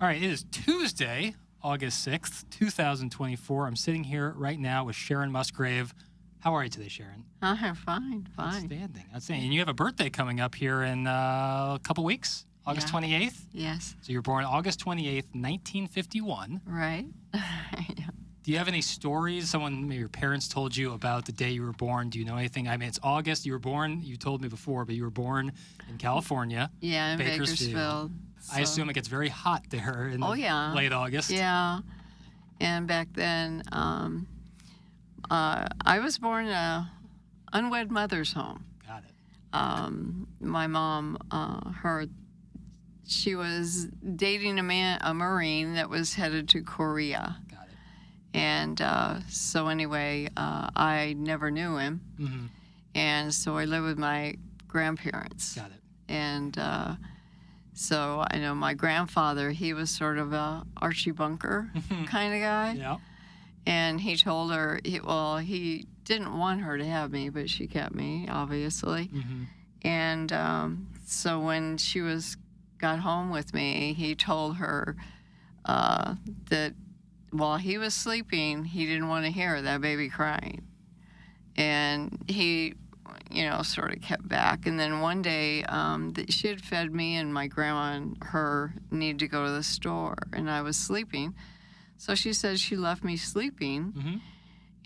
All right, it is Tuesday, August 6th, 2024. I'm sitting here right now with Sharon Musgrave. How are you today, Sharon? I'm fine. Outstanding. And you have a birthday coming up here in a couple weeks, August 28th? Yes. So you were born August 28th, 1951. Right. Yeah. Do you have any stories maybe your parents told you about the day you were born? Do you know anything? I mean, it's August. You were born, you told me before, but you were born in California. Yeah, in Bakersfield. I assume it gets very hot there in late August. Yeah. And back then, I was born in an unwed mother's home. Got it. My mom, she was dating a Marine that was headed to Korea. Got it. And so anyway, I never knew him. Mm-hmm. And so I lived with my grandparents. Got it. And so I know my grandfather, he was sort of a Archie Bunker kind of guy. Yeah. And he told her, he didn't want her to have me, but she kept me, obviously. Mm-hmm. And so when she got home with me, he told her that while he was sleeping, he didn't want to hear that baby crying. And he, sort of kept back. And then one day, she had fed me, and my grandma and her needed to go to the store, and I was sleeping. So she said she left me sleeping, Mm-hmm.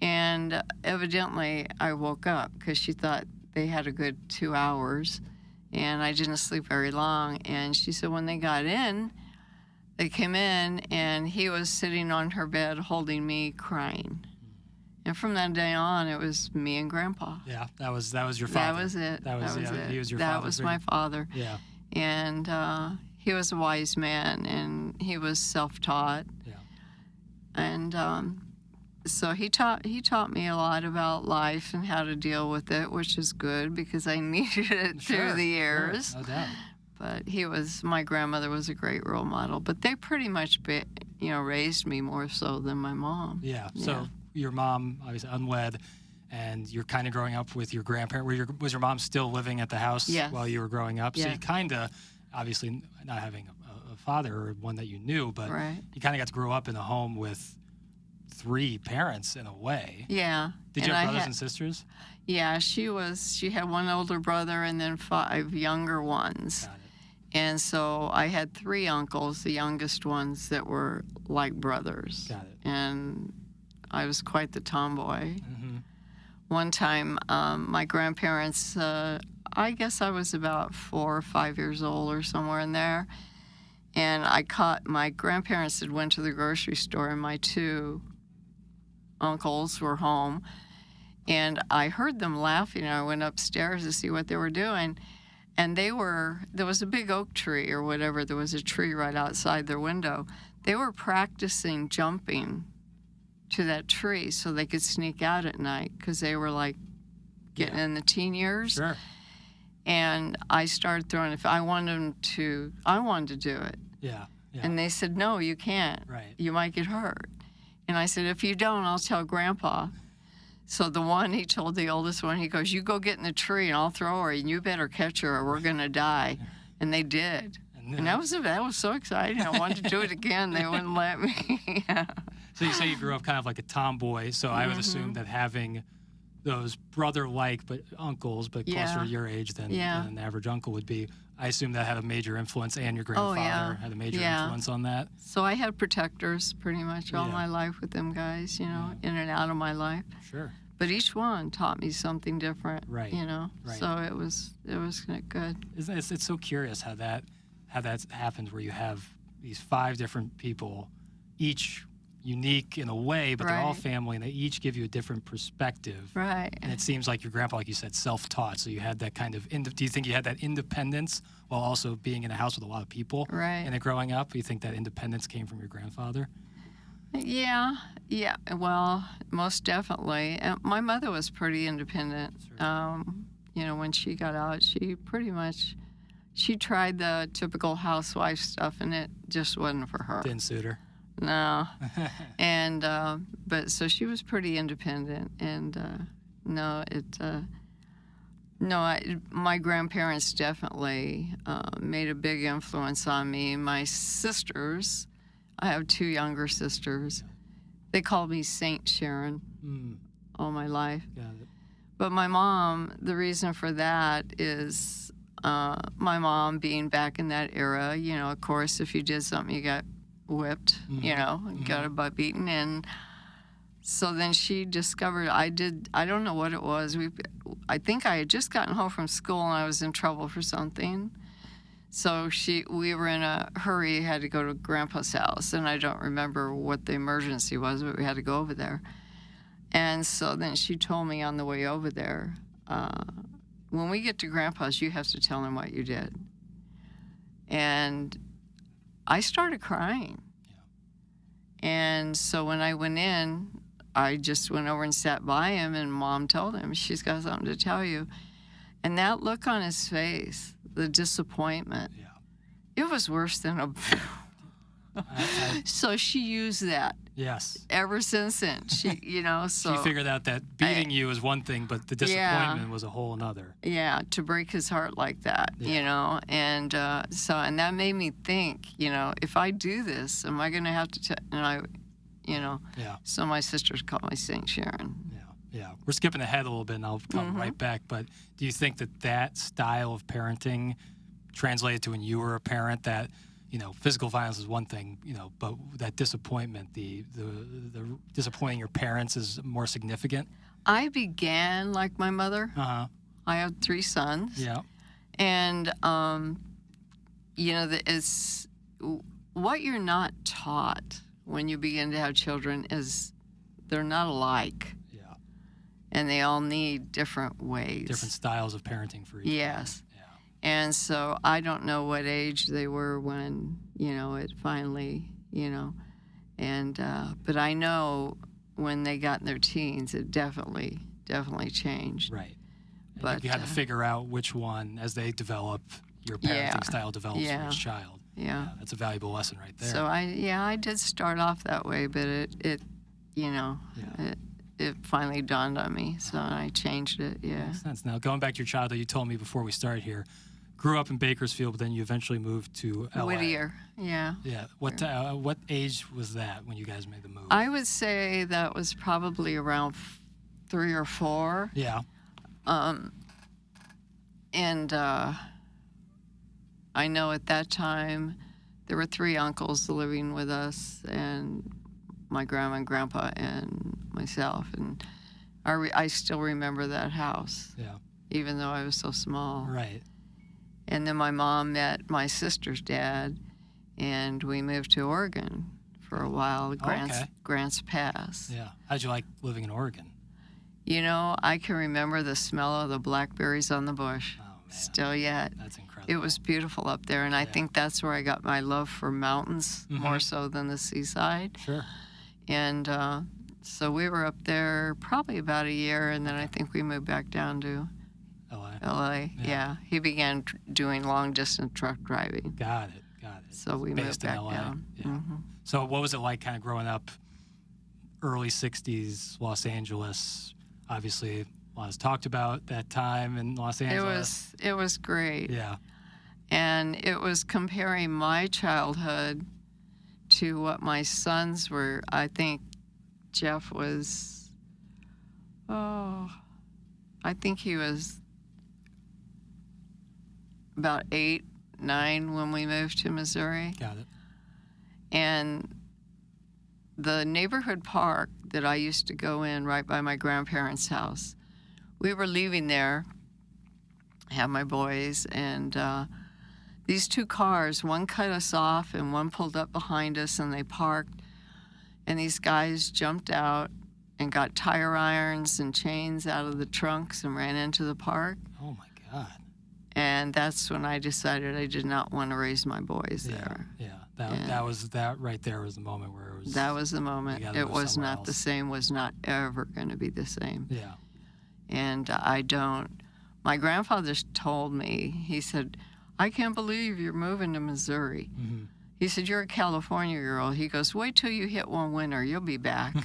and evidently I woke up because she thought they had a good 2 hours, and I didn't sleep very long. And she said when they got in, they came in, and he was sitting on her bed holding me, crying. And from that day on, it was me and Grandpa. Yeah, that was your father. That was it. That was it. He was your father. father. That was my father. Yeah. And he was a wise man, and he was self-taught. Yeah. And so he taught me a lot about life and how to deal with it, which is good because I needed it through the years. Sure. No doubt. But my grandmother was a great role model. But they pretty much, raised me more so than my mom. Yeah. So your mom, obviously unwed, and you're kind of growing up with your grandparent. Was your mom still living at the house while you were growing up? Yeah. So you kind of, obviously not having a father or one that you knew, but you kind of got to grow up in a home with 3 parents in a way. Yeah. Did you have brothers and sisters? Yeah, she had one older brother and then 5 younger ones. Got it. And so I had 3 uncles, the youngest ones that were like brothers. Got it. And I was quite the tomboy. Mm-hmm. One time, my grandparents, I guess I was about 4 or 5 years old or somewhere in there, and my grandparents had went to the grocery store, and my 2 uncles were home, and I heard them laughing. I went upstairs to see what they were doing, and there was a big oak tree or whatever. There was a tree right outside their window. They were practicing jumping to that tree so they could sneak out at night because they were like getting in the teen years. Sure. And I started throwing. If I wanted to do it. Yeah. And they said, no, you can't. Right. You might get hurt. And I said, if you don't, I'll tell Grandpa. So he told the oldest one, he goes, you go get in the tree and I'll throw her and you better catch her or we're going to die. And they did. And that was so exciting. I wanted to do it again. They wouldn't let me. Yeah. So you say you grew up kind of like a tomboy. So I would assume that having those brother-like but uncles, but closer to your age than an average uncle would be, I assume that had a major influence, and your grandfather had a major influence on that. So I had protectors pretty much all my life with them guys, in and out of my life. Sure. But each one taught me something different, right. Right. So it was good. It's so curious how that happens, where you have these 5 different people, each unique in a way, but they're all family, and they each give you a different perspective. Right. And it seems like your grandpa, like you said, self-taught. So you had that kind of. Do you think you had that independence while also being in a house with a lot of people? Right. And then growing up, you think that independence came from your grandfather? Yeah. Well, most definitely. And my mother was pretty independent. Sure. When she got out, she tried the typical housewife stuff, and it just wasn't for her. Didn't suit her. No. And but so she was pretty independent, and No, my grandparents definitely made a big influence on me. My sisters, I have 2 younger sisters. They called me Saint Sharon all my life. Got it. But my mom, the reason for that is my mom being back in that era. You know, of course, if you did something, you got whipped, you know, got a butt beaten. And so then she discovered I don't know what it was. I think I had just gotten home from school and I was in trouble for something. So we were in a hurry, had to go to Grandpa's house, and I don't remember what the emergency was, but we had to go over there. And so then she told me on the way over there, when we get to Grandpa's, you have to tell him what you did. And I started crying. Yeah. And so when I went in, I just went over and sat by him, and Mom told him, she's got something to tell you. And that look on his face, the disappointment, it was worse than a... So she used that. Yes. Ever since then, she, you know, so... She figured out that beating you was one thing, but the disappointment was a whole another. Yeah, to break his heart like that, you know, and and that made me think, you know, if I do this, am I going to have to, you know, so my sisters call me St. Sharon. Yeah, we're skipping ahead a little bit, and I'll come right back, but do you think that style of parenting translated to when you were a parent, that, you know, physical violence is one thing, you know, but that disappointment, the disappointing your parents is more significant? I began like my mother. I have 3 sons. Yeah. And, you know, it's what you're not taught when you begin to have children is they're not alike. Yeah. And they all need different ways. Different styles of parenting for each. Yes. And so I don't know what age they were when, you know, it finally, you know, and, but I know when they got in their teens, it definitely changed. Right. But you had to figure out which one, as they develop, your parenting style develops for each child. Yeah. That's a valuable lesson right there. So I did start off that way, but it you know, it finally dawned on me, so I changed it. Yeah. Makes sense. Now, going back to your childhood, you told me before we started here, grew up in Bakersfield, but then you eventually moved to LA. Whittier, yeah. Yeah. What age was that when you guys made the move? I would say that was probably around 3 or 4. Yeah. And I know at that time there were 3 uncles living with us, and my grandma and grandpa and myself, and I still remember that house. Yeah. Even though I was so small. Right. And then my mom met my sister's dad, and we moved to Oregon for a while, Grants Pass. Yeah. How'd you like living in Oregon? You know, I can remember the smell of the blackberries on the bush. Oh, man. Still yet. That's incredible. It was beautiful up there, and I think that's where I got my love for mountains more so than the seaside. Sure. And so we were up there probably about a year, and then I think we moved back down to LA. Yeah. He began doing long-distance truck driving. Got it. So we moved back down. Yeah. So what was it like kind of growing up early 60s Los Angeles? Obviously, a lot was talked about that time in Los Angeles. It was great. Yeah. And it was comparing my childhood to what my sons were. I think Jeff was, I think he was about 8, 9 when we moved to Missouri. Got it. And the neighborhood park that I used to go in right by my grandparents' house, we were leaving there, have my boys, and these 2 cars, one cut us off and one pulled up behind us, and they parked, and these guys jumped out and got tire irons and chains out of the trunks and ran into the park. Oh my God. And that's when I decided I did not want to raise my boys there. Yeah. That right there was the moment where it was. That was the moment. It was not the same, was not ever going to be the same. Yeah. And my grandfather told me, he said, I can't believe you're moving to Missouri. Mm-hmm. He said, you're a California girl. He goes, wait till you hit one winter, you'll be back.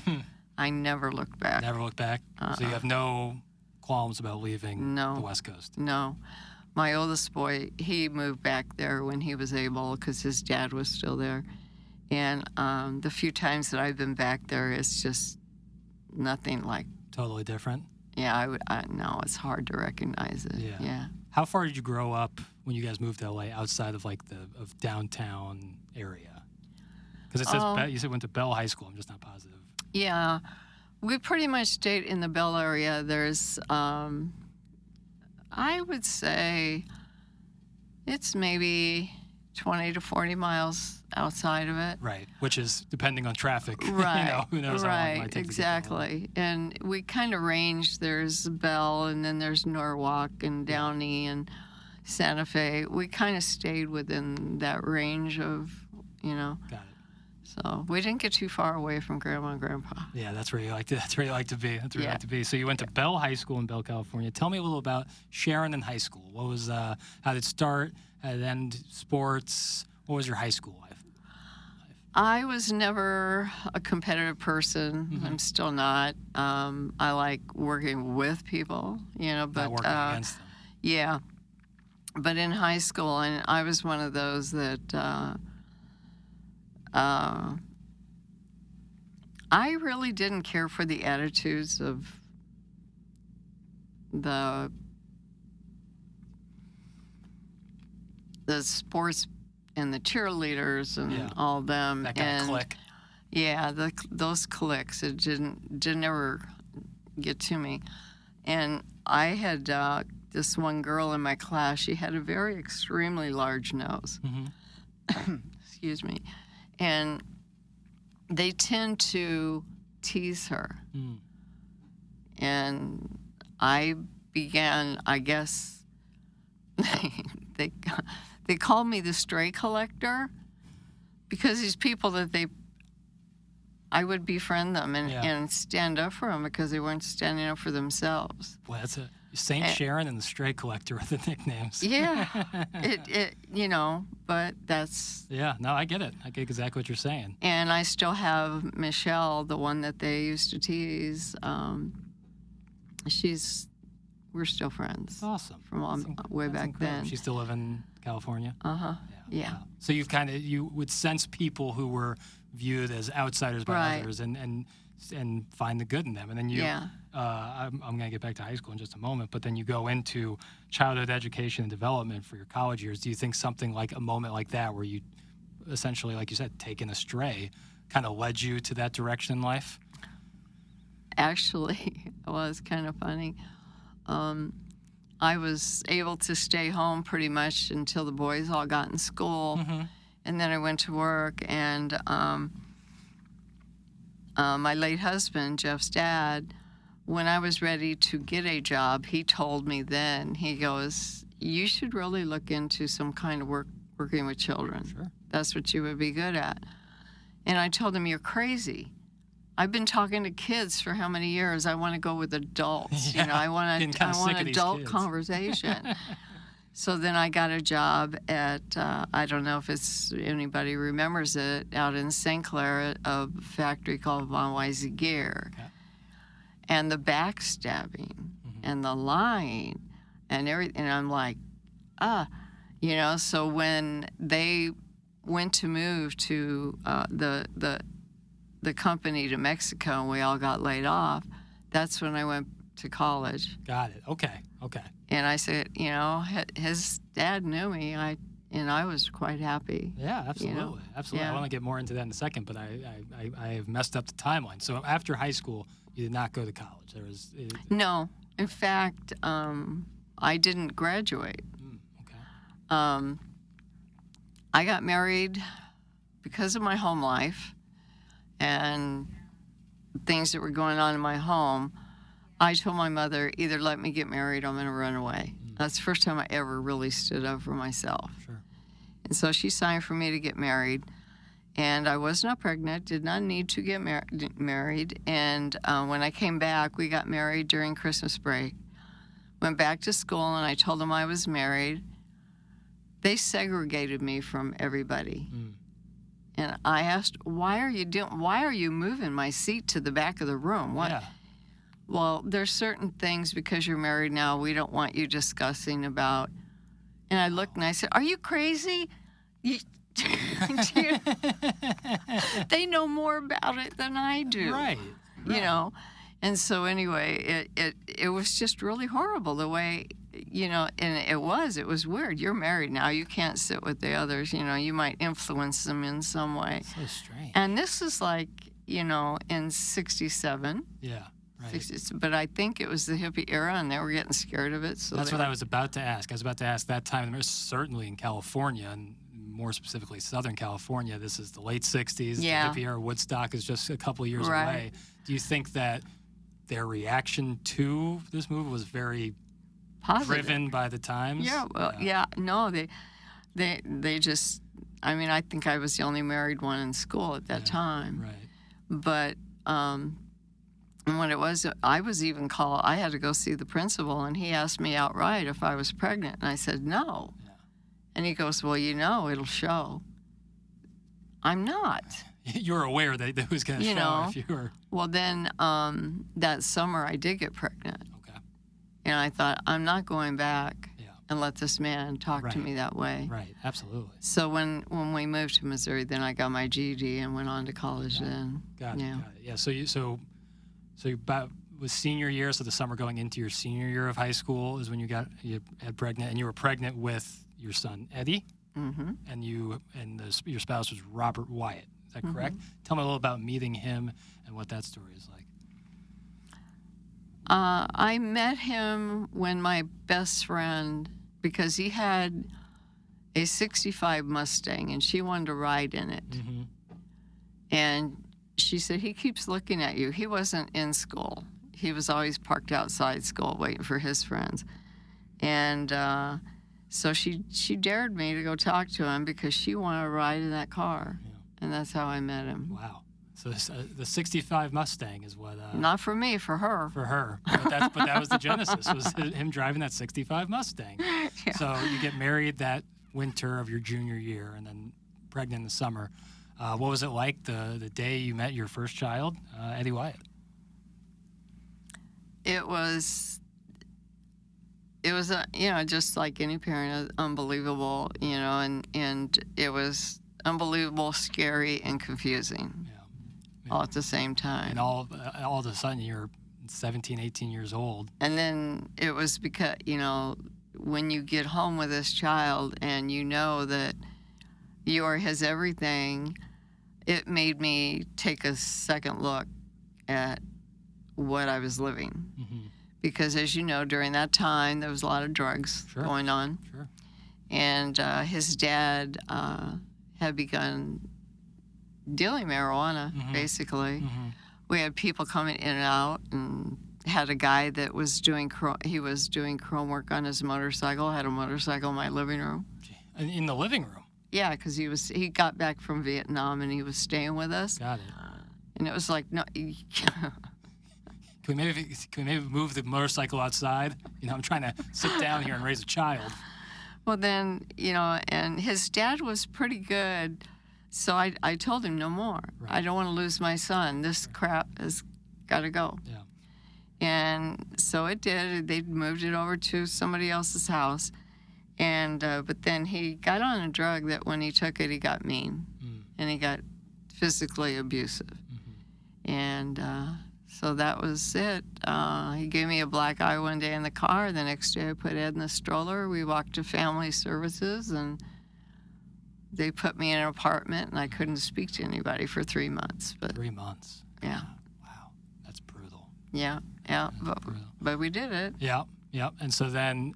I never looked back. Never looked back? So you have no qualms about leaving the West Coast. No. My oldest boy, he moved back there when he was able because his dad was still there. And the few times that I've been back there, it's just nothing like... Totally different? Yeah, no, it's hard to recognize it. Yeah. How far did you grow up when you guys moved to LA outside of like the downtown area? Because it says you said went to Bell High School. I'm just not positive. Yeah, we pretty much stayed in the Bell area. There's, I would say, it's maybe 20 to 40 miles outside of it. Right, which is depending on traffic. Right, who knows how long it might take exactly. And we kind of range. There's Bell, and then there's Norwalk and Downey and Santa Fe. We kind of stayed within that range of, Got it. So we didn't get too far away from Grandma and Grandpa. Yeah, that's where you like to. That's where you like to be. That's where you like to be. So you went to Bell High School in Bell, California. Tell me a little about Sharon in high school. What was how did it start? How did it end? Sports. What was your high school life? I was never a competitive person. Mm-hmm. I'm still not. I like working with people, but not working against them. Yeah, but in high school, and I was one of those that. I really didn't care for the attitudes of the sports and the cheerleaders and all them. That kind of clique. Yeah, those cliques. It didn't ever get to me. And I had this one girl in my class. She had a very extremely large nose. Mm-hmm. Excuse me. And they tend to tease her. Mm. And I began, I guess, they called me the stray collector because these people that I would befriend them and stand up for them because they weren't standing up for themselves. Well, that's Saint Sharon and the Stray Collector are the nicknames. Yeah, but that's... Yeah, no, I get it. I get exactly what you're saying. And I still have Michelle, the one that they used to tease. We're still friends. Awesome. From way back then. She still live in California? Uh-huh, yeah. Wow. So you would sense people who were viewed as outsiders by others and find the good in them. And then I'm going to get back to high school in just a moment, but then you go into childhood education and development for your college years. Do you think something like a moment like that where you essentially, like you said, taken astray kind of led you to that direction in life? Actually, it was kind of funny. I was able to stay home pretty much until the boys all got in school. Mm-hmm. And then I went to work, and my late husband, Jeff's dad, when I was ready to get a job, he told me then, he goes, you should really look into some kind of working with children. Sure. That's what you would be good at. And I told him, you're crazy. I've been talking to kids for how many years? I want to go with adults. Yeah, I want adult conversation. So then I got a job at, I don't know if anybody remembers it, out in St. Clair, a factory called Von Weise Gear. Okay. And the backstabbing and the lying and everything. And I'm like, so when they went to move to the company to Mexico and we all got laid off, that's when I went to college. Got it. Okay. And I said, his dad knew me, and I was quite happy. Yeah, absolutely. Absolutely. Yeah. I want to get more into that in a second, but I have messed up the timeline. So after high school, you did not go to college. No. In fact, I didn't graduate. Okay. I got married because of my home life and things that were going on in my home. I told my mother, either let me get married or I'm going to run away. That's the first time I ever really stood up for myself. Sure. And so she signed for me to get married. And I was not pregnant, did not need to get married. And when I came back, we got married during Christmas break. Went back to school, and I told them I was married. They segregated me from everybody. And I asked, why are you moving my seat to the back of the room? What? Yeah. well, there's certain things because you're married now we don't want you discussing about. And I looked and I said, "Are you crazy? They know more about it than I do." Right. You know. And so anyway, it was just really horrible the way, and it was weird. You're married now. You can't sit with the others. You might influence them in some way. So strange. And this is like, in 67. Yeah. Right. 60s, but I think it was the hippie era, and they were getting scared of it. So that's what I was about to ask. I was about to ask that time, certainly in California, and more specifically Southern California, this is the late 60s. Yeah. The hippie era. Woodstock is just a couple of years Right. away. Do you think that their reaction to this move was very positive, driven by the times? Yeah, well, yeah. No, they just, I think I was the only married one in school at that time. Right. But, and what it was, I was even called, I had to go see the principal, and he asked me outright if I was pregnant, and I said no. Yeah. And he goes, "Well, it'll show." I'm not. You're aware that it was going to show if you were. Well, then that summer I did get pregnant. Okay. And I thought, I'm not going back and let this man talk to me that way. Right, absolutely. So when we moved to Missouri, then I got my GED and went on to college then. Got it. Yeah, so you about was senior year, so the summer going into your senior year of high school is when you had pregnant, and you were pregnant with your son, Eddie? Mm-hmm. And your spouse was Robert Wyatt. Is that correct? Tell me a little about meeting him and what that story is like. I met him when my best friend, because he had a 65 Mustang and she wanted to ride in it. Mm-hmm. And she said, "He keeps looking at you." He wasn't in school. He was always parked outside school waiting for his friends. And so she dared me to go talk to him because she wanted to ride in that car. Yeah. And that's how I met him. Wow. So the 65 Mustang is what... Not for me, for her. For her. But that was the genesis, was him driving that 65 Mustang. Yeah. So you get married that winter of your junior year and then pregnant in the summer. What was it like the day you met your first child, Eddie Wyatt? It was just like any parent, unbelievable, and it was unbelievable, scary, and confusing. All at the same time. And all of a sudden you're 17, 18 years old. And then it was because, when you get home with this child and you know that you are his everything, it made me take a second look at what I was living. Mm-hmm. Because as you know, during that time, there was a lot of drugs going on. Sure. And his dad had begun dealing marijuana, basically. Mm-hmm. We had people coming in and out, and had a guy that was doing chrome work on his motorcycle. I had a motorcycle in my living room. In the living room? Yeah, because he got back from Vietnam and he was staying with us. Got it. And it was like, no. Can we maybe move the motorcycle outside? I'm trying to sit down here and raise a child. Well, then, and his dad was pretty good. So I told him no more. Right. I don't want to lose my son. This crap has got to go. Yeah. And so it did. They moved it over to somebody else's house. And but then he got on a drug that when he took it, he got mean. And he got physically abusive. Mm-hmm. And so that was it. He gave me a black eye one day in the car. The next day I put Ed in the stroller. We walked to family services, and they put me in an apartment, and I couldn't speak to anybody for 3 months. 3 months. Yeah. Wow, that's brutal. Yeah, but we did it. Yeah. And so then,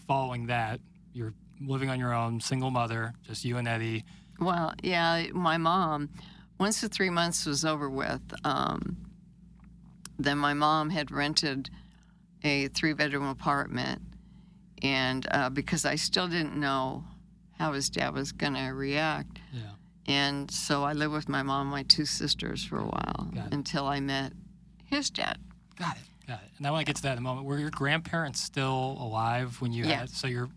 following that, you're living on your own, single mother, just you and Eddie. Well, yeah, my mom. Once the 3 months was over with, then my mom had rented a 3-bedroom apartment, and because I still didn't know how his dad was going to react. Yeah. And so I lived with my mom and my 2 sisters for a while until I met his dad. Got it. And I want to get to that in a moment. Were your grandparents still alive when you had? So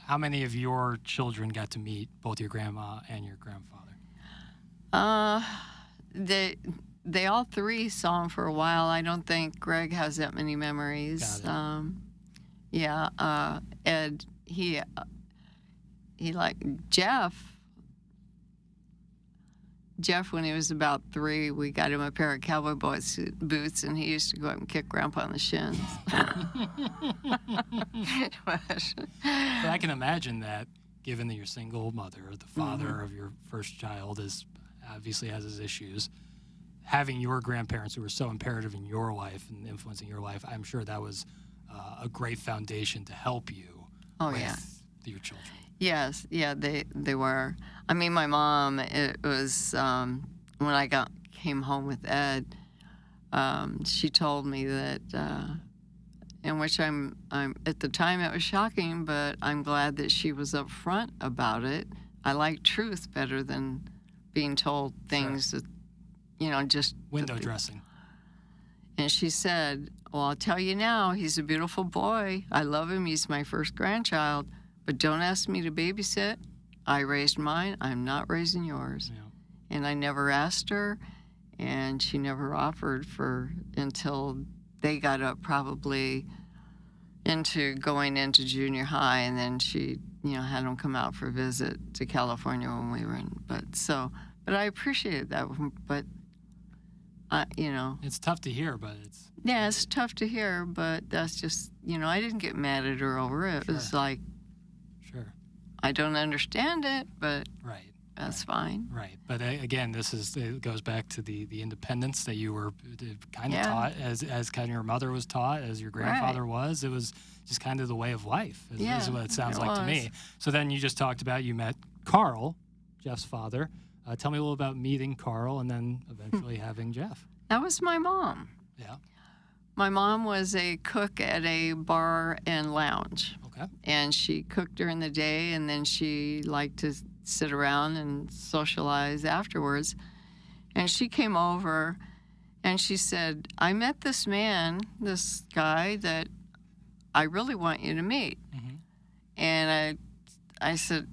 how many of your children got to meet both your grandma and your grandfather? they all three saw him for a while. I don't think Greg has that many memories. Got it. Ed, he liked Jeff. Jeff, when he was about 3, we got him a pair of cowboy boots, and he used to go up and kick Grandpa in the shins. But I can imagine that, given that you're a single mother, the father of your first child obviously has his issues. Having your grandparents who were so imperative in your life and influencing your life, I'm sure that was a great foundation to help you with your children. Yes, yeah, they were. I mean, my mom, it was, when I came home with Ed, she told me that, in which I'm at the time it was shocking, but I'm glad that she was upfront about it. I like truth better than being told things that, just... Window dressing. And she said, well, I'll tell you now, he's a beautiful boy. I love him. He's my first grandchild. But don't ask me to babysit. I raised mine. I'm not raising yours. Yeah. And I never asked her, and she never offered until they got up probably going into junior high, and then she, had them come out for a visit to California when we were in. But I appreciated that. But, It's tough to hear, but it's... Yeah, it's tough to hear, but that's just, I didn't get mad at her over it. It was like... Sure. I don't understand it, but right. That's fine. Right. But again, it goes back to the independence that you were kind of taught, as kind of your mother was taught, as your grandfather was. It was just kind of the way of life, is what it sounds like to me. So then you just talked about you met Carl, Jeff's father. Tell me a little about meeting Carl and then eventually having Jeff. That was my mom. Yeah. My mom was a cook at a bar and lounge. Okay. And she cooked during the day, and then she liked to sit around and socialize afterwards. And she came over, and she said, I met this guy that I really want you to meet. Mm-hmm. And I said,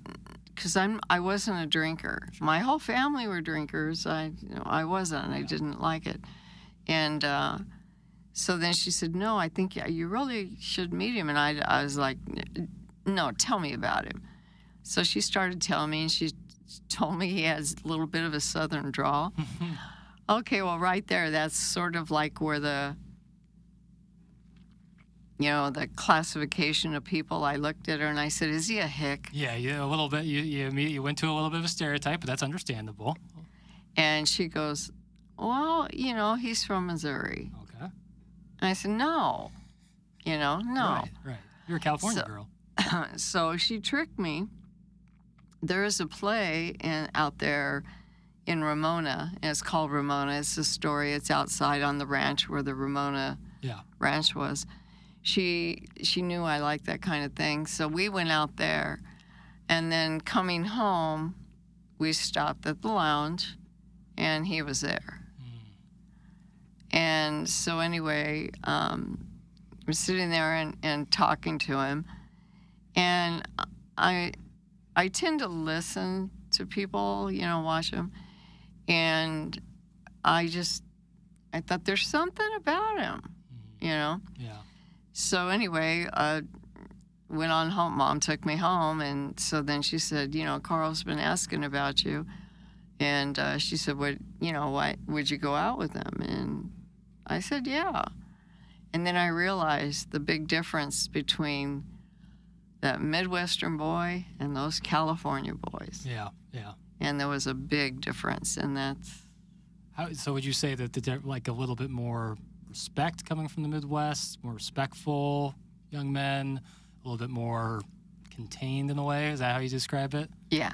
because I wasn't a drinker. Sure. My whole family were drinkers. I wasn't. I didn't like it. And so then she said, no, I think you really should meet him. And I was like, no, tell me about him. So she started telling me, and she told me he has a little bit of a southern drawl. Okay, well, right there, that's sort of like where the classification of people. I looked at her and I said, is he a hick? Yeah, a little bit. You went to a little bit of a stereotype, but that's understandable. And she goes, well, he's from Missouri. Okay. And I said, no. No. Right. You're a California girl. So she tricked me. There is a play out there in Ramona, and it's called Ramona. It's a story. It's outside on the ranch where the Ramona ranch was. She knew I liked that kind of thing, so we went out there. And then coming home, we stopped at the lounge, and he was there. And so anyway, we're sitting there and talking to him. And I tend to listen to people, watch them. And I thought there's something about him, Yeah. So anyway, went on home. Mom took me home. And so then she said, Carl's been asking about you. And she said, why would you go out with him? And I said, yeah. And then I realized the big difference between that Midwestern boy and those California boys. Yeah. And there was a big difference, and that's... So would you say that like a little bit more respect coming from the Midwest, more respectful young men, a little bit more contained in a way? Is that how you describe it? Yeah.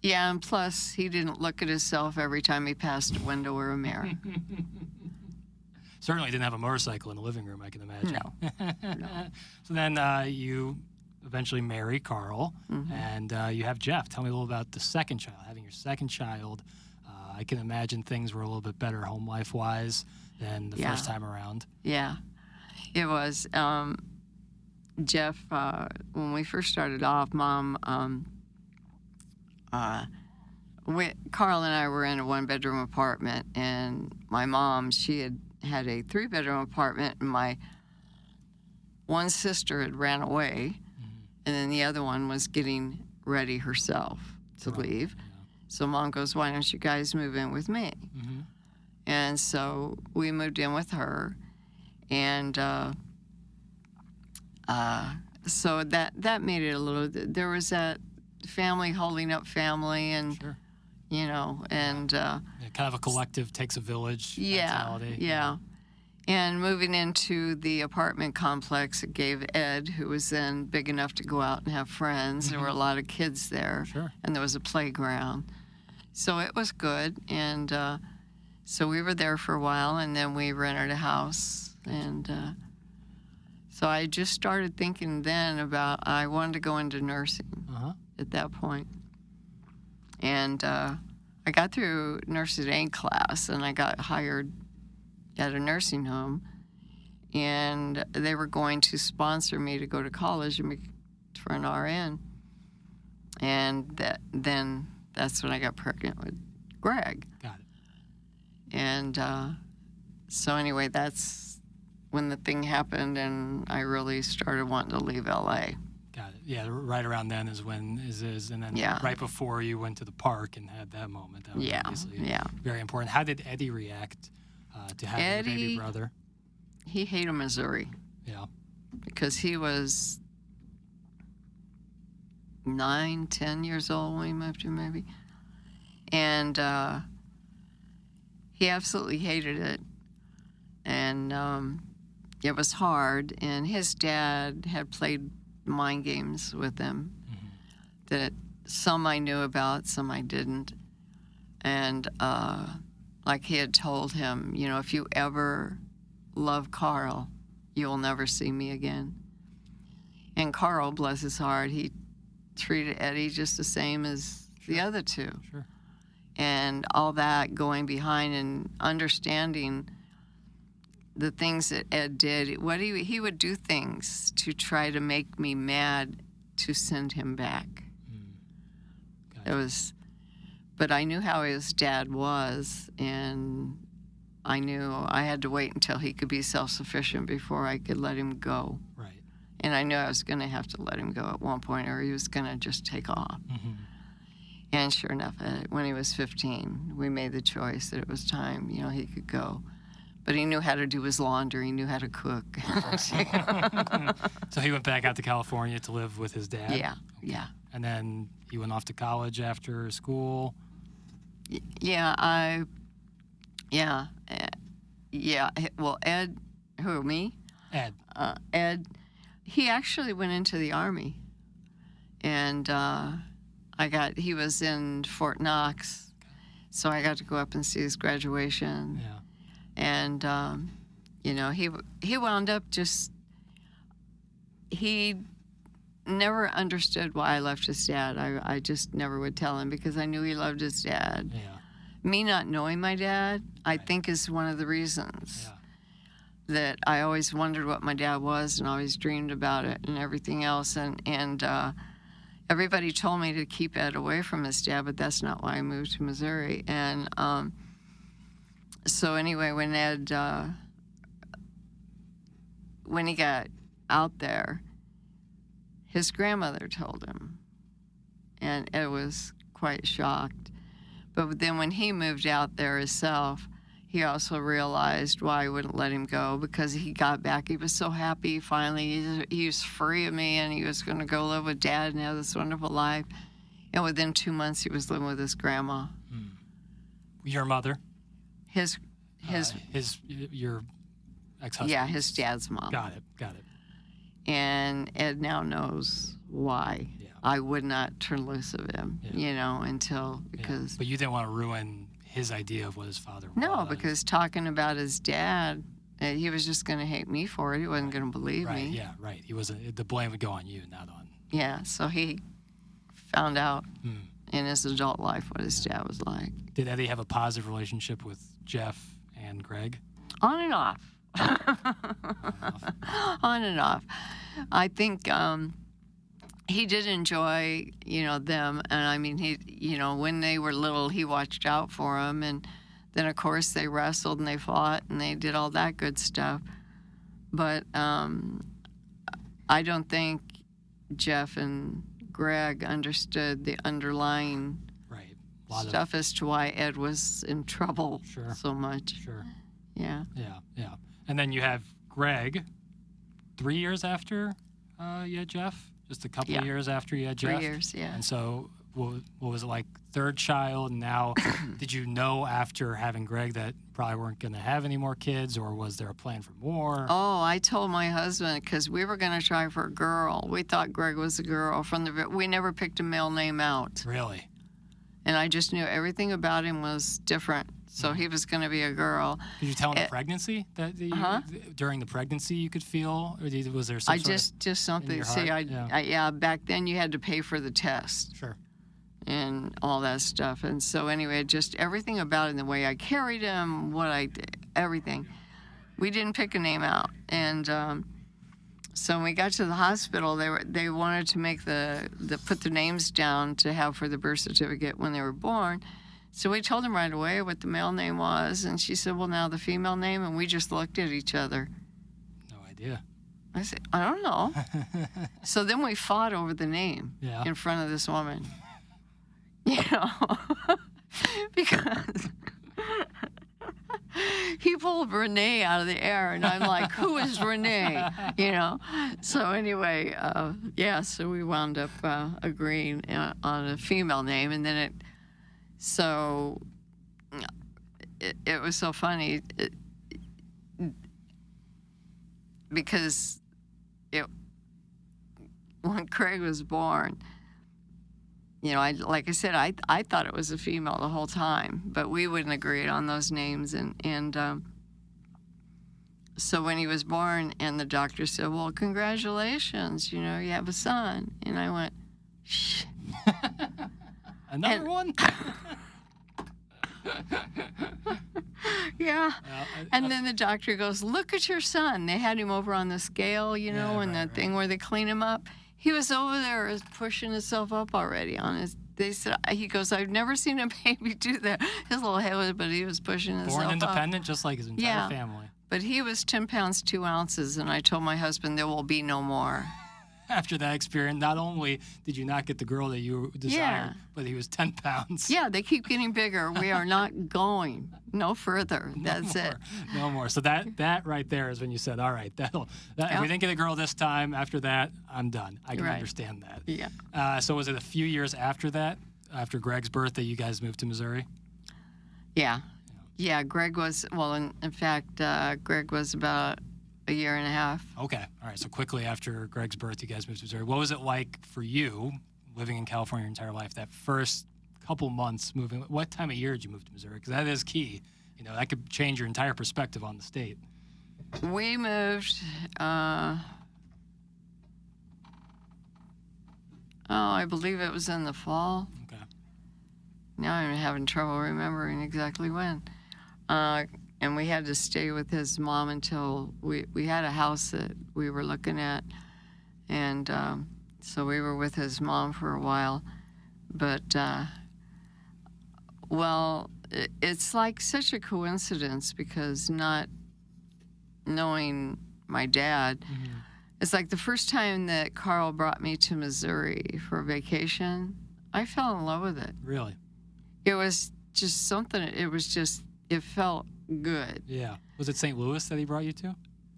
Yeah, and plus, he didn't look at himself every time he passed a window or a mirror. Certainly didn't have a motorcycle in the living room, I can imagine. No. So then you eventually marry Carl, and you have Jeff. Tell me a little about the second child, having your second child. I can imagine things were a little bit better home life-wise than the first time around. Yeah, it was. Jeff, when we first started off, Mom Carl and I were in a 1-bedroom apartment, and my mom, she had a 3-bedroom apartment, and my one sister had ran away, and then the other one was getting ready herself to leave. Yeah. So Mom goes, "Why don't you guys move in with me?" And so we moved in with her, and so that made it a little. There was that family holding up family, and you know, and kind of a collective takes a village mentality. Yeah. And moving into the apartment complex, it gave Ed, who was then big enough to go out and have friends. There were a lot of kids there, and there was a playground, so it was good. And so we were there for a while, and then we rented a house, and so I just started thinking then about I wanted to go into nursing at that point. And I got through nursing aid class, and I got hired at a nursing home, and they were going to sponsor me to go to college for an RN. And then that's when I got pregnant with Greg. Got it. And so anyway, that's when the thing happened, and I really started wanting to leave LA. Got it. Yeah, right around then is when and then right before you went to the park and had that moment. That was obviously very important. How did Eddie react to having a baby brother? He hated Missouri. Yeah. Because he was 9, 10 years old when we moved here, maybe. And he absolutely hated it. And it was hard. And his dad had played mind games with him that some I knew about, some I didn't. And like he had told him, you know, if you ever love Carl, you'll never see me again. And Carl, bless his heart, he treated Eddie just the same as the other two. Sure. And all that going behind and understanding the things that Ed did, he would do things to try to make me mad to send him back. Gotcha. It was, but I knew how his dad was, and I knew I had to wait until he could be self-sufficient before I could let him go. Right. And I knew I was going to have to let him go at one point, or he was going to just take off. And sure enough, when he was 15, we made the choice that it was time, you know, he could go. But he knew how to do his laundry. He knew how to cook. So he went back out to California to live with his dad? Yeah, yeah. And then he went off to college after school? Yeah, well, Ed, who, me? Ed. Ed, he actually went into the Army. And he was in Fort Knox, so I got to go up and see his graduation. Yeah. And, you know, he wound up he never understood why I left his dad. I just never would tell him because I knew he loved his dad. Yeah. Me not knowing my dad, I think, is one of the reasons that I always wondered what my dad was and always dreamed about it and everything else. And everybody told me to keep Ed away from his dad, but that's not why I moved to Missouri. And so anyway, when Ed, when he got out there, his grandmother told him, and Ed was quite shocked. But then when he moved out there himself, he also realized why I wouldn't let him go, because he got back. He was so happy finally. He was free of me, and he was going to go live with Dad and have this wonderful life. And within 2 months, he was living with his grandma. Your mother? Your ex-husband? Yeah, his dad's mom. Got it. And Ed now knows why I would not turn loose of him, you know, because... But you didn't want to ruin his idea of what his father was. No, because talking about his dad, he was just going to hate me for it. He wasn't going to believe me. Yeah, right. He wasn't. The blame would go on you, not on... Yeah, so he found out in his adult life what his dad was like. Did Eddie have a positive relationship with Jeff and Greg? On and off. On and off. I think he did enjoy, them. And I mean, when they were little, he watched out for them. And then, of course, they wrestled and they fought and they did all that good stuff. But I don't think Jeff and Greg understood the underlying stuff as to why Ed was in trouble so much. Sure. Yeah. Yeah. And then you have Greg 3 years after you had Jeff? Just a couple of years after you had Jeff? 3 years, yeah. And so what was it like, third child? And now, did you know after having Greg that probably weren't going to have any more kids, or was there a plan for more? Oh, I told my husband, because we were going to try for a girl. We thought Greg was a girl. We never picked a male name out. Really? And I just knew everything about him was different. So he was going to be a girl. Did you tell him the pregnancy that during the pregnancy you could feel, or was there some just something? in your See, heart? back then you had to pay for the test. Sure. And all that stuff. And so anyway, just everything about it, and the way I carried him, what I did, everything. We didn't pick a name out. And so when we got to the hospital, they wanted to make put the names down to have for the birth certificate when they were born. So we told him right away what the male name was, and she said, well, now the female name, and we just looked at each other. No idea. I said, I don't know. So then we fought over the name in front of this woman. Because he pulled Renee out of the air, and I'm like, who is Renee? So anyway, so we wound up agreeing on a female name, and then it was so funny because when Craig was born, like I said, I thought it was a female the whole time, but we wouldn't agree on those names. And so when he was born, and the doctor said, well, congratulations, you have a son. And I went, shh. Another one? Yeah. And then the doctor goes, look at your son. They had him over on the scale, thing where they clean him up. He was over there pushing himself up already on his. He goes, I've never seen a baby do that. His little head was, but he was pushing himself up. Born independent, just like his entire family. But he was 10 pounds, 2 ounces, and I told my husband there will be no more. After that experience, not only did you not get the girl that you desired, but he was 10 pounds. Yeah, they keep getting bigger. We are not going no further. That's it. No more. So that right there is when you said, all right, if we didn't get a girl this time, after that, I'm done. I can understand that. Yeah. So was it a few years after that, after Greg's birth, that you guys moved to Missouri? Yeah. Yeah, Greg was, in fact, Greg was about a year and a half. Okay. All right. So quickly after Greg's birth, you guys moved to Missouri. What was it like for you, living in California your entire life, that first couple months moving? What time of year did you move to Missouri? Because that is key. That could change your entire perspective on the state. We moved, I believe it was in the fall. Okay. Now I'm having trouble remembering exactly when. And we had to stay with his mom until we had a house that we were looking at. And so we were with his mom for a while. But, it's like such a coincidence, because not knowing my dad, it's like the first time that Carl brought me to Missouri for a vacation, I fell in love with it. Really? It was just something, it felt good. Yeah. Was it St. Louis that he brought you to?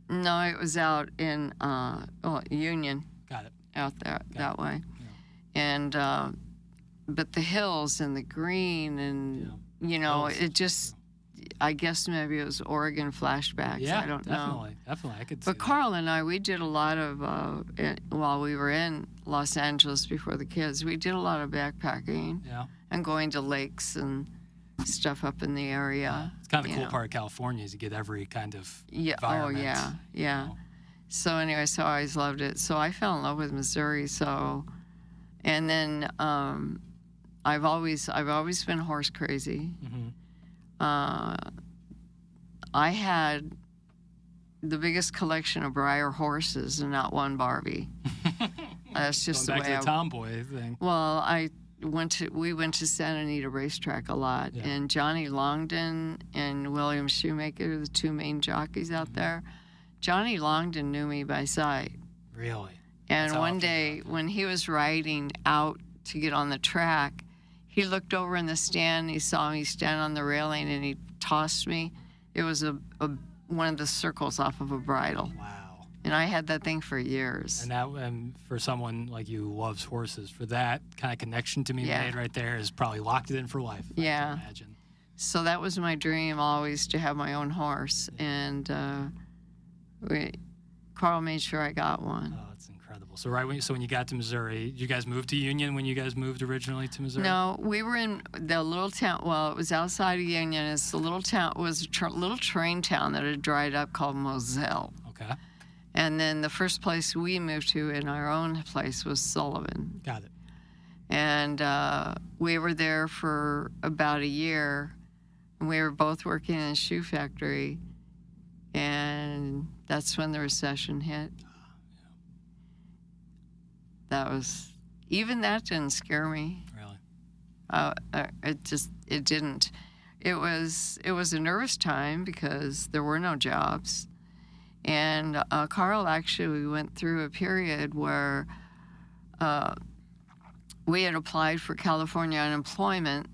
No, it was out in Union. Got it. Out there that way. Yeah. And but the hills and the green and it just, I guess maybe it was Oregon flashbacks. Yeah, I don't know. Definitely. I could see But Carl and I, we did a lot of while we were in Los Angeles before the kids, we did a lot of backpacking. Yeah. And going to lakes and stuff up in the area. It's kind of the cool part of California is you get every kind of environment. Oh, yeah. So anyway, so I always loved it. So I fell in love with Missouri. So, and then I've always been horse crazy. I had the biggest collection of Breyer horses and not one Barbie. That's just Going the back way to the tomboy thing. Well, we went to Santa Anita racetrack a lot, and Johnny Longden and William Shoemaker, the two main jockeys out there. Johnny Longden knew me by sight. Really? And one day when he was riding out to get on the track, he looked over in the stand, he saw me stand on the railing, and he tossed me. It was one of the circles off of a bridle. Wow. And I had that thing for years. And for someone like you who loves horses, for that kind of connection to be made right there is probably locked it in for life. Yeah. I can imagine. So that was my dream always, to have my own horse. And Carl made sure I got one. Oh, that's incredible. So when you got to Missouri, did you guys move to Union when you guys moved originally to Missouri? No, we were in the little town. Well, it was outside of Union. It's a little town. It was a little train town that had dried up called Moselle. Okay. And then the first place we moved to in our own place was Sullivan. Got it. And we were there for about a year. And we were both working in a shoe factory. And that's when the recession hit. That didn't scare me. Really? It didn't. It was a nervous time because there were no jobs. And Carl actually went through a period where we had applied for California unemployment,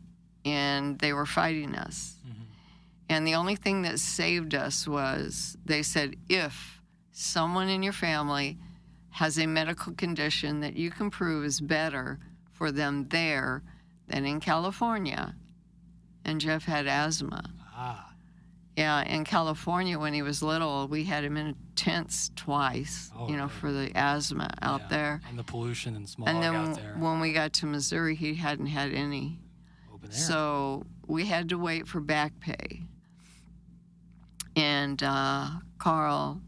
and they were fighting us. Mm-hmm. And the only thing that saved us was they said, if someone in your family has a medical condition that you can prove is better for them there than in California. And Jeff had asthma. Ah. Yeah, in California when he was little, we had him in tents twice, for the asthma out there. And the pollution and smog and then out there. When we got to Missouri, he hadn't had any. Open air. So we had to wait for back pay. And Carl,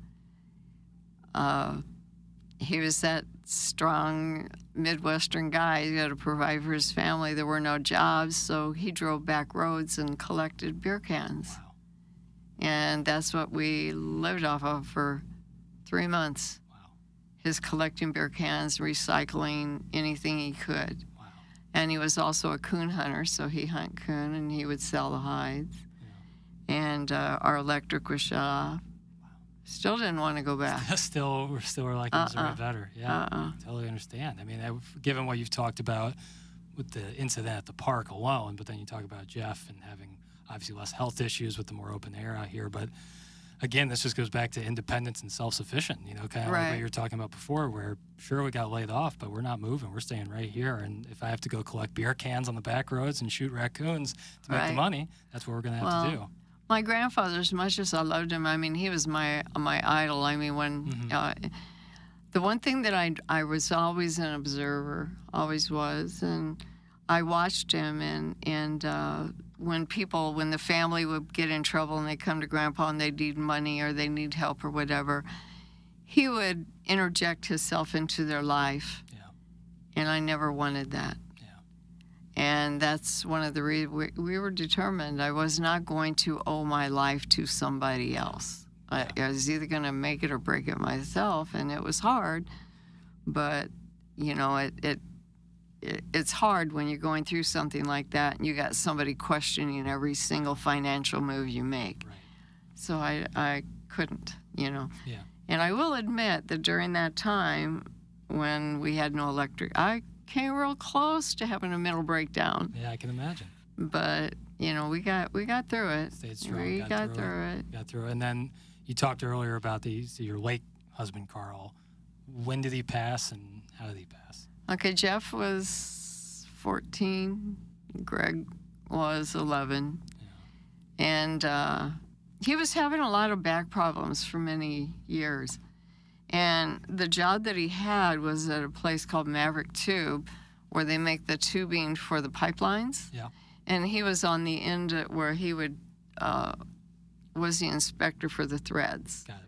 he was that strong Midwestern guy. He had to provide for his family. There were no jobs, so he drove back roads and collected beer cans. Wow. And that's what we lived off of for 3 months. Wow. His collecting beer cans, recycling anything he could. Wow. And he was also a coon hunter, so he hunt coon and he would sell the hides. Yeah. And our electric was shut off. Still didn't want to go back. We're still like Missouri better. Yeah, totally understand. I mean, given what you've talked about with the incident at the park alone, but then you talk about Jeff and having obviously less health issues with the more open air out here. But again, this just goes back to independence and self-sufficient, kind of like what you were talking about before, where sure we got laid off, but we're not moving. We're staying right here. And if I have to go collect beer cans on the back roads and shoot raccoons to make the money, that's what we're going to have to do. My grandfather, as much as I loved him, I mean, he was my idol. I mean, when the one thing that I was always an observer, always was, and I watched him. And when the family would get in trouble and they come to Grandpa and they need money or they need help or whatever, he would interject himself into their life. Yeah. And I never wanted that. And that's one of the reasons we were determined. I was not going to owe my life to somebody else. I was either going to make it or break it myself, and it was hard. But, it's hard when you're going through something like that and you got somebody questioning every single financial move you make. Right. So I couldn't, Yeah. And I will admit that during that time when we had no electric, I came real close to having a mental breakdown. Yeah, I can imagine. But we got through it. Stayed strong. We got through it. Got through it. And then you talked earlier about your late husband Carl. When did he pass, and how did he pass? Okay, Jeff was 14. Greg was 11. Yeah. And he was having a lot of back problems for many years. And the job that he had was at a place called Maverick Tube, where they make the tubing for the pipelines. Yeah. And he was on the end where he was the inspector for the threads. Got it.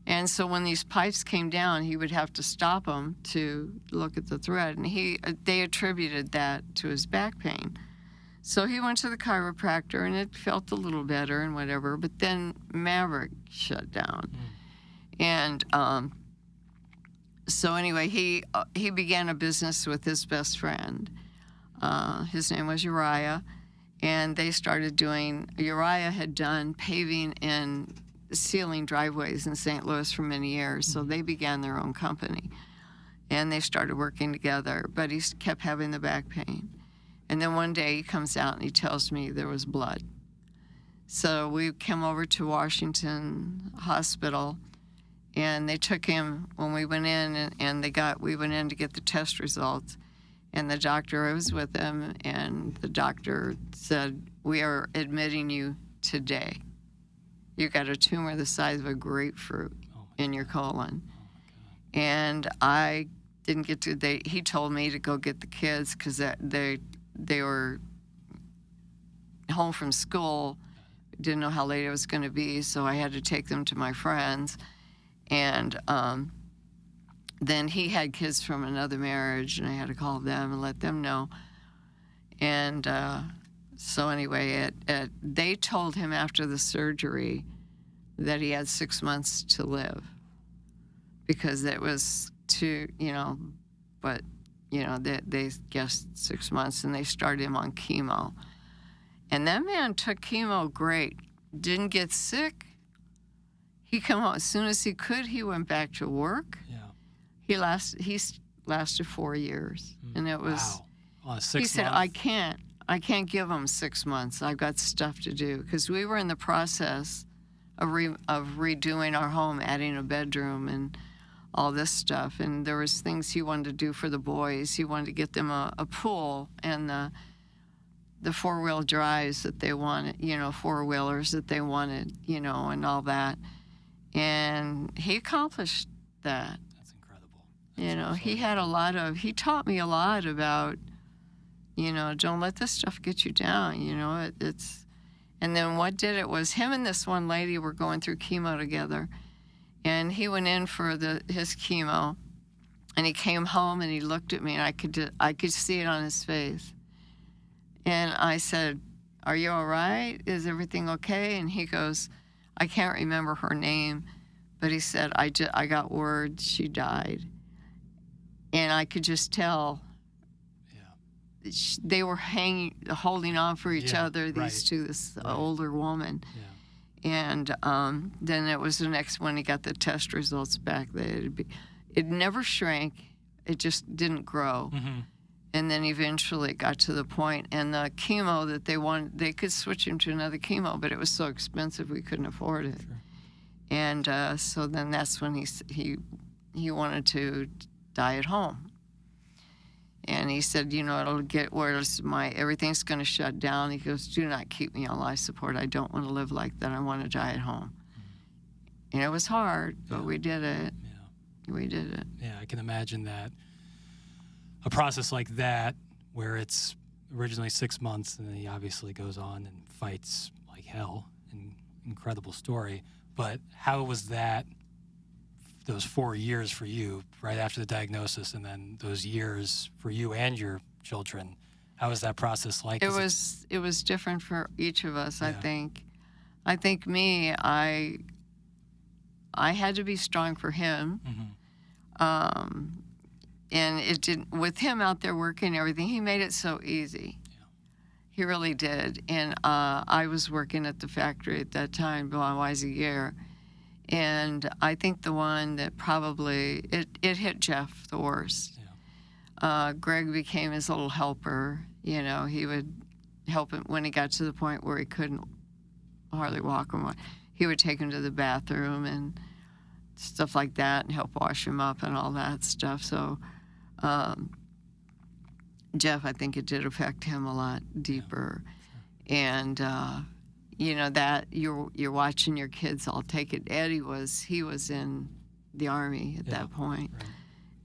And so when these pipes came down, he would have to stop them to look at the thread. And they attributed that to his back pain. So he went to the chiropractor, and it felt a little better and whatever. But then Maverick shut down. And So anyway, he began a business with his best friend. His name was Uriah, and they started doing. Uriah had done paving and sealing driveways in St. Louis for many years, so they began their own company, and they started working together. But he kept having the back pain, and then one day he comes out and he tells me there was blood. So we came over to Washington Hospital. And they took him when we went in, and we went in to get the test results. And the doctor, I was with him, and the doctor said, "We are admitting you today. You got a tumor the size of a grapefruit in your colon." And I didn't get to. He told me to go get the kids because they were home from school, didn't know how late it was going to be, so I had to take them to my friends. And then he had kids from another marriage, and I had to call them and let them know. And so anyway, they told him after the surgery that he had 6 months to live because it was too, but, they guessed 6 months, and they started him on chemo. And that man took chemo great, didn't get sick. He came out as soon as he could. He went back to work. Yeah. He lasted 4 years, and it was. Wow. On 6 he months. said, "I can't give him 6 months. I've got stuff to do," because we were in the process of redoing our home, adding a bedroom and all this stuff, and there was things he wanted to do for the boys. He wanted to get them a pool and the four-wheel drives that they wanted, four-wheelers that they wanted, and all that. And he accomplished that. That's incredible. He taught me a lot about, don't let this stuff get you down, and then what did it was him and this one lady were going through chemo together, and he went in for his chemo, and he came home and he looked at me, and I could see it on his face. And I said, "Are you all right? Is everything okay?" And he goes, I can't remember her name, but he said, I got word she died. And I could just tell they were holding on for each other, these two, this older woman. Yeah. And then it was the next when he got the test results back. It never shrank. It just didn't grow. Mm-hmm. And then eventually it got to the point, and the chemo that they wanted, they could switch him to another chemo, but it was so expensive we couldn't afford it. Sure. And so then that's when he wanted to die at home. And he said, it'll get where everything's going to shut down. He goes, do not keep me on life support. I don't want to live like that. I want to die at home. Mm-hmm. And it was hard, but we did it. Yeah. We did it. Yeah, I can imagine that. A process like that, where it's originally 6 months, and then he obviously goes on and fights like hell. An incredible story. But how was that, those 4 years for you, right after the diagnosis, and then those years for you and your children? How was that process like? It was different for each of us, yeah. I think me, I had to be strong for him. Mm-hmm. And it didn't, with him out there working and everything, he made it so easy. Yeah. He really did. And I was working at the factory at that time, Wise a year. And I think the one that probably, it hit Jeff the worst. Yeah. Greg became his little helper. He would help him when he got to the point where he couldn't hardly walk him. He would take him to the bathroom and stuff like that and help wash him up and all that stuff. So Jeff, I think it did affect him a lot deeper. Yeah, sure. And that you're watching your kids all take it. Eddie was in the Army at that point. Right.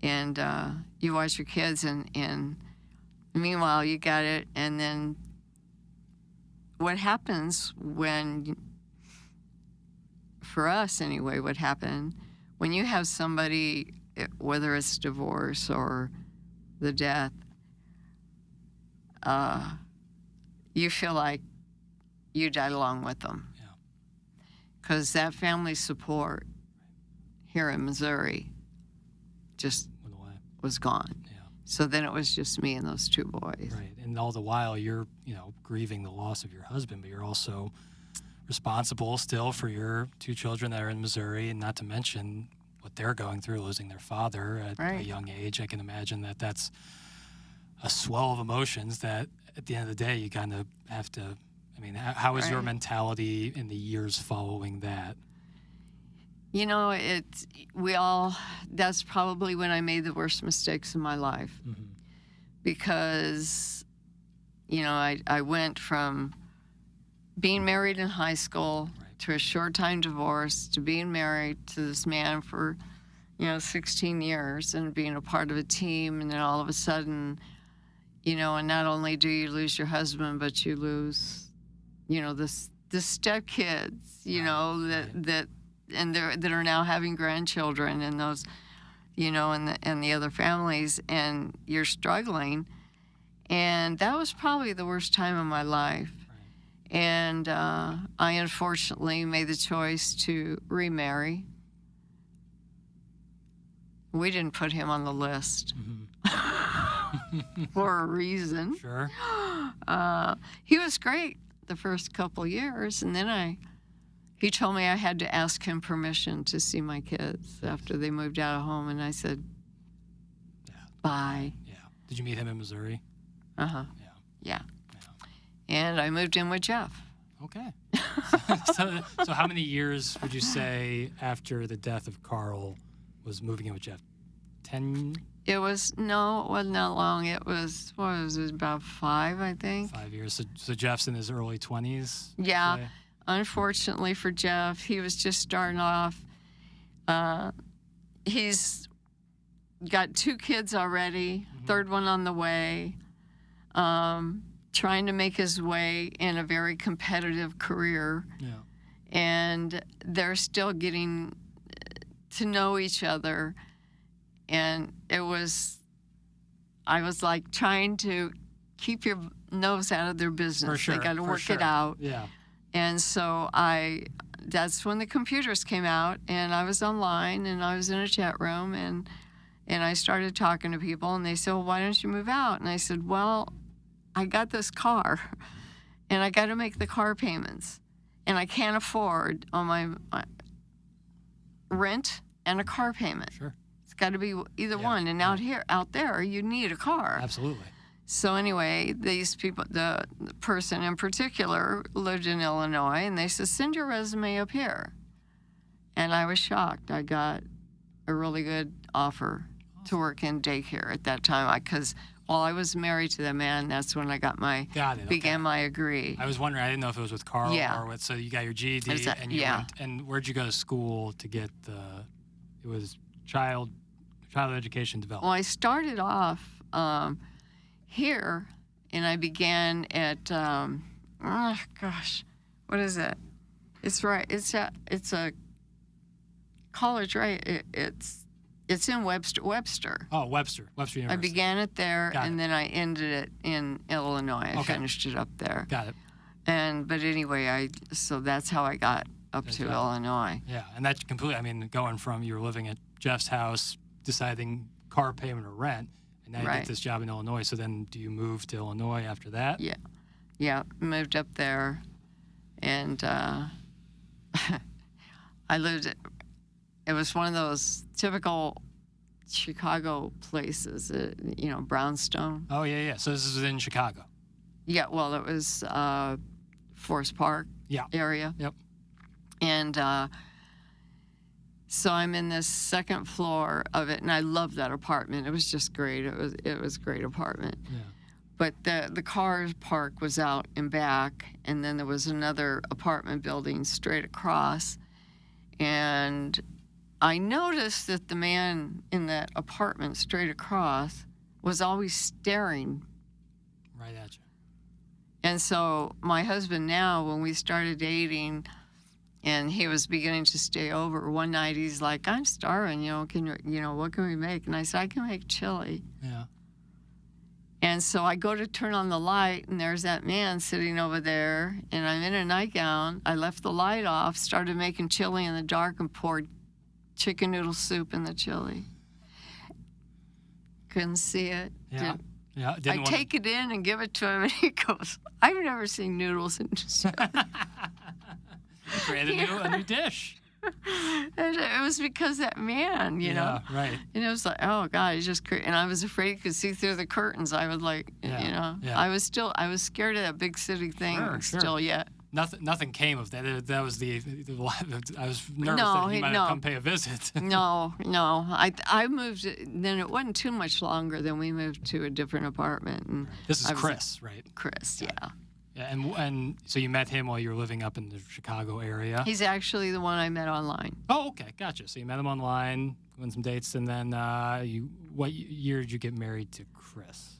And you watch your kids and meanwhile you got it. And then what happens for us anyway, what happened when you have somebody, whether it's divorce or the death, you feel like you died along with them. Because that family support here in Missouri just went away. Was gone. Yeah. So then it was just me and those two boys. Right. And all the while you're, grieving the loss of your husband, but you're also responsible still for your two children that are in Missouri, and not to mention what they're going through, losing their father at a young age. I can imagine that that's a swell of emotions that at the end of the day you kind of have to, how is your mentality in the years following that? That's probably when I made the worst mistakes in my life. Mm-hmm. Because, I went from being married in high school to a short time divorce to being married to this man for, 16 years and being a part of a team. And then all of a sudden, and not only do you lose your husband, but you lose, the stepkids, that are now having grandchildren, and those, and the other families, and you're struggling. And that was probably the worst time of my life. Right. And I unfortunately made the choice to remarry. We didn't put him on the list. Mm-hmm. For a reason. Sure. He was great the first couple years, and then he told me I had to ask him permission to see my kids after they moved out of home, and I said, bye. Yeah. Did you meet him in Missouri? Uh-huh. Yeah. And I moved in with Jeff. Okay. So how many years would you say after the death of Carl was moving in with Jeff? 10? It wasn't that long. It was, about 5, I think. 5 years. So Jeff's in his early 20s? Yeah. Unfortunately for Jeff, he was just starting off. He's got 2 kids already, mm-hmm. third one on the way, trying to make his way in a very competitive career. Yeah. And they're still getting to know each other. And I was like trying to keep your nose out of their business. For sure. They got to work it out. Yeah. And so that's when the computers came out, and I was online, and I was in a chat room, and I started talking to people, and they said, well, why don't you move out? And I said, well, I got this car, and I got to make the car payments, and I can't afford on my rent and a car payment. Sure. It's got to be either one, and out there, you need a car. Absolutely. So anyway, these people, the person in particular lived in Illinois, and they said, send your resume up here. And I was shocked. I got a really good offer to work in daycare at that time, because while I was married to that man, that's when I began my degree. I was wondering, I didn't know if it was with Carl or with, so you got your GED, and you went, and where'd you go to school to get it was child education development? Well, I started off here, and I began at what is it? It's right. It's a college, right? It's in Webster. Oh, Webster University. I began it there, then I ended it in Illinois. I finished it up there. Got it. But anyway, so that's how I got up to Illinois. Yeah, and that's completely. Going from you were living at Jeff's house, deciding car payment or rent. Now you get this job in Illinois. So then do you move to Illinois after that? Yeah, moved up there. And I lived, it was one of those typical Chicago places, Brownstone. Oh, yeah. So this is in Chicago? Yeah, well, it was Forest Park area. Yep. And so I'm in this second floor of it, and I loved that apartment. It was just great. It was a great apartment. Yeah. But the car park was out in back, and then there was another apartment building straight across. And I noticed that the man in that apartment straight across was always staring right at you. And so my husband now, when we started dating, and he was beginning to stay over, one night he's like, I'm starving, what can we make? And I said, I can make chili. Yeah. And so I go to turn on the light, and there's that man sitting over there, and I'm in a nightgown. I left the light off, started making chili in the dark, and poured chicken noodle soup in the chili. couldn't see it. Yeah. Yeah. I take it in and give it to him, and he goes, "I've never seen noodles in soup." Create a new dish. And it was because that man, you know. Yeah, right. And it was like, oh God, he's just crazy. And I was afraid he could see through the curtains. I would like, you know. Yeah. I was scared of that big city thing still yet. Nothing came of that. That was I was nervous that he might have come pay a visit. No. I moved. Then it wasn't too much longer. Then we moved to a different apartment. And this is Chris, right? Chris, yeah. Yeah, and so you met him while you were living up in the Chicago area. He's actually the one I met online. Oh, okay, gotcha. So you met him online, went some dates, and then what year did you get married to Chris?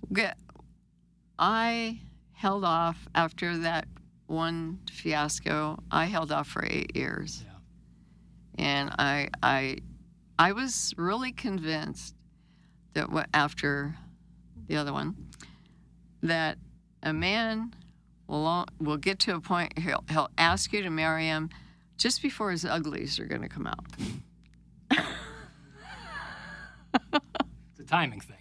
I held off after that one fiasco. I held off for 8 years. Yeah. And I was really convinced that after the other one, that a man will get to a point he'll ask you to marry him just before his uglies are going to come out. It's a timing thing.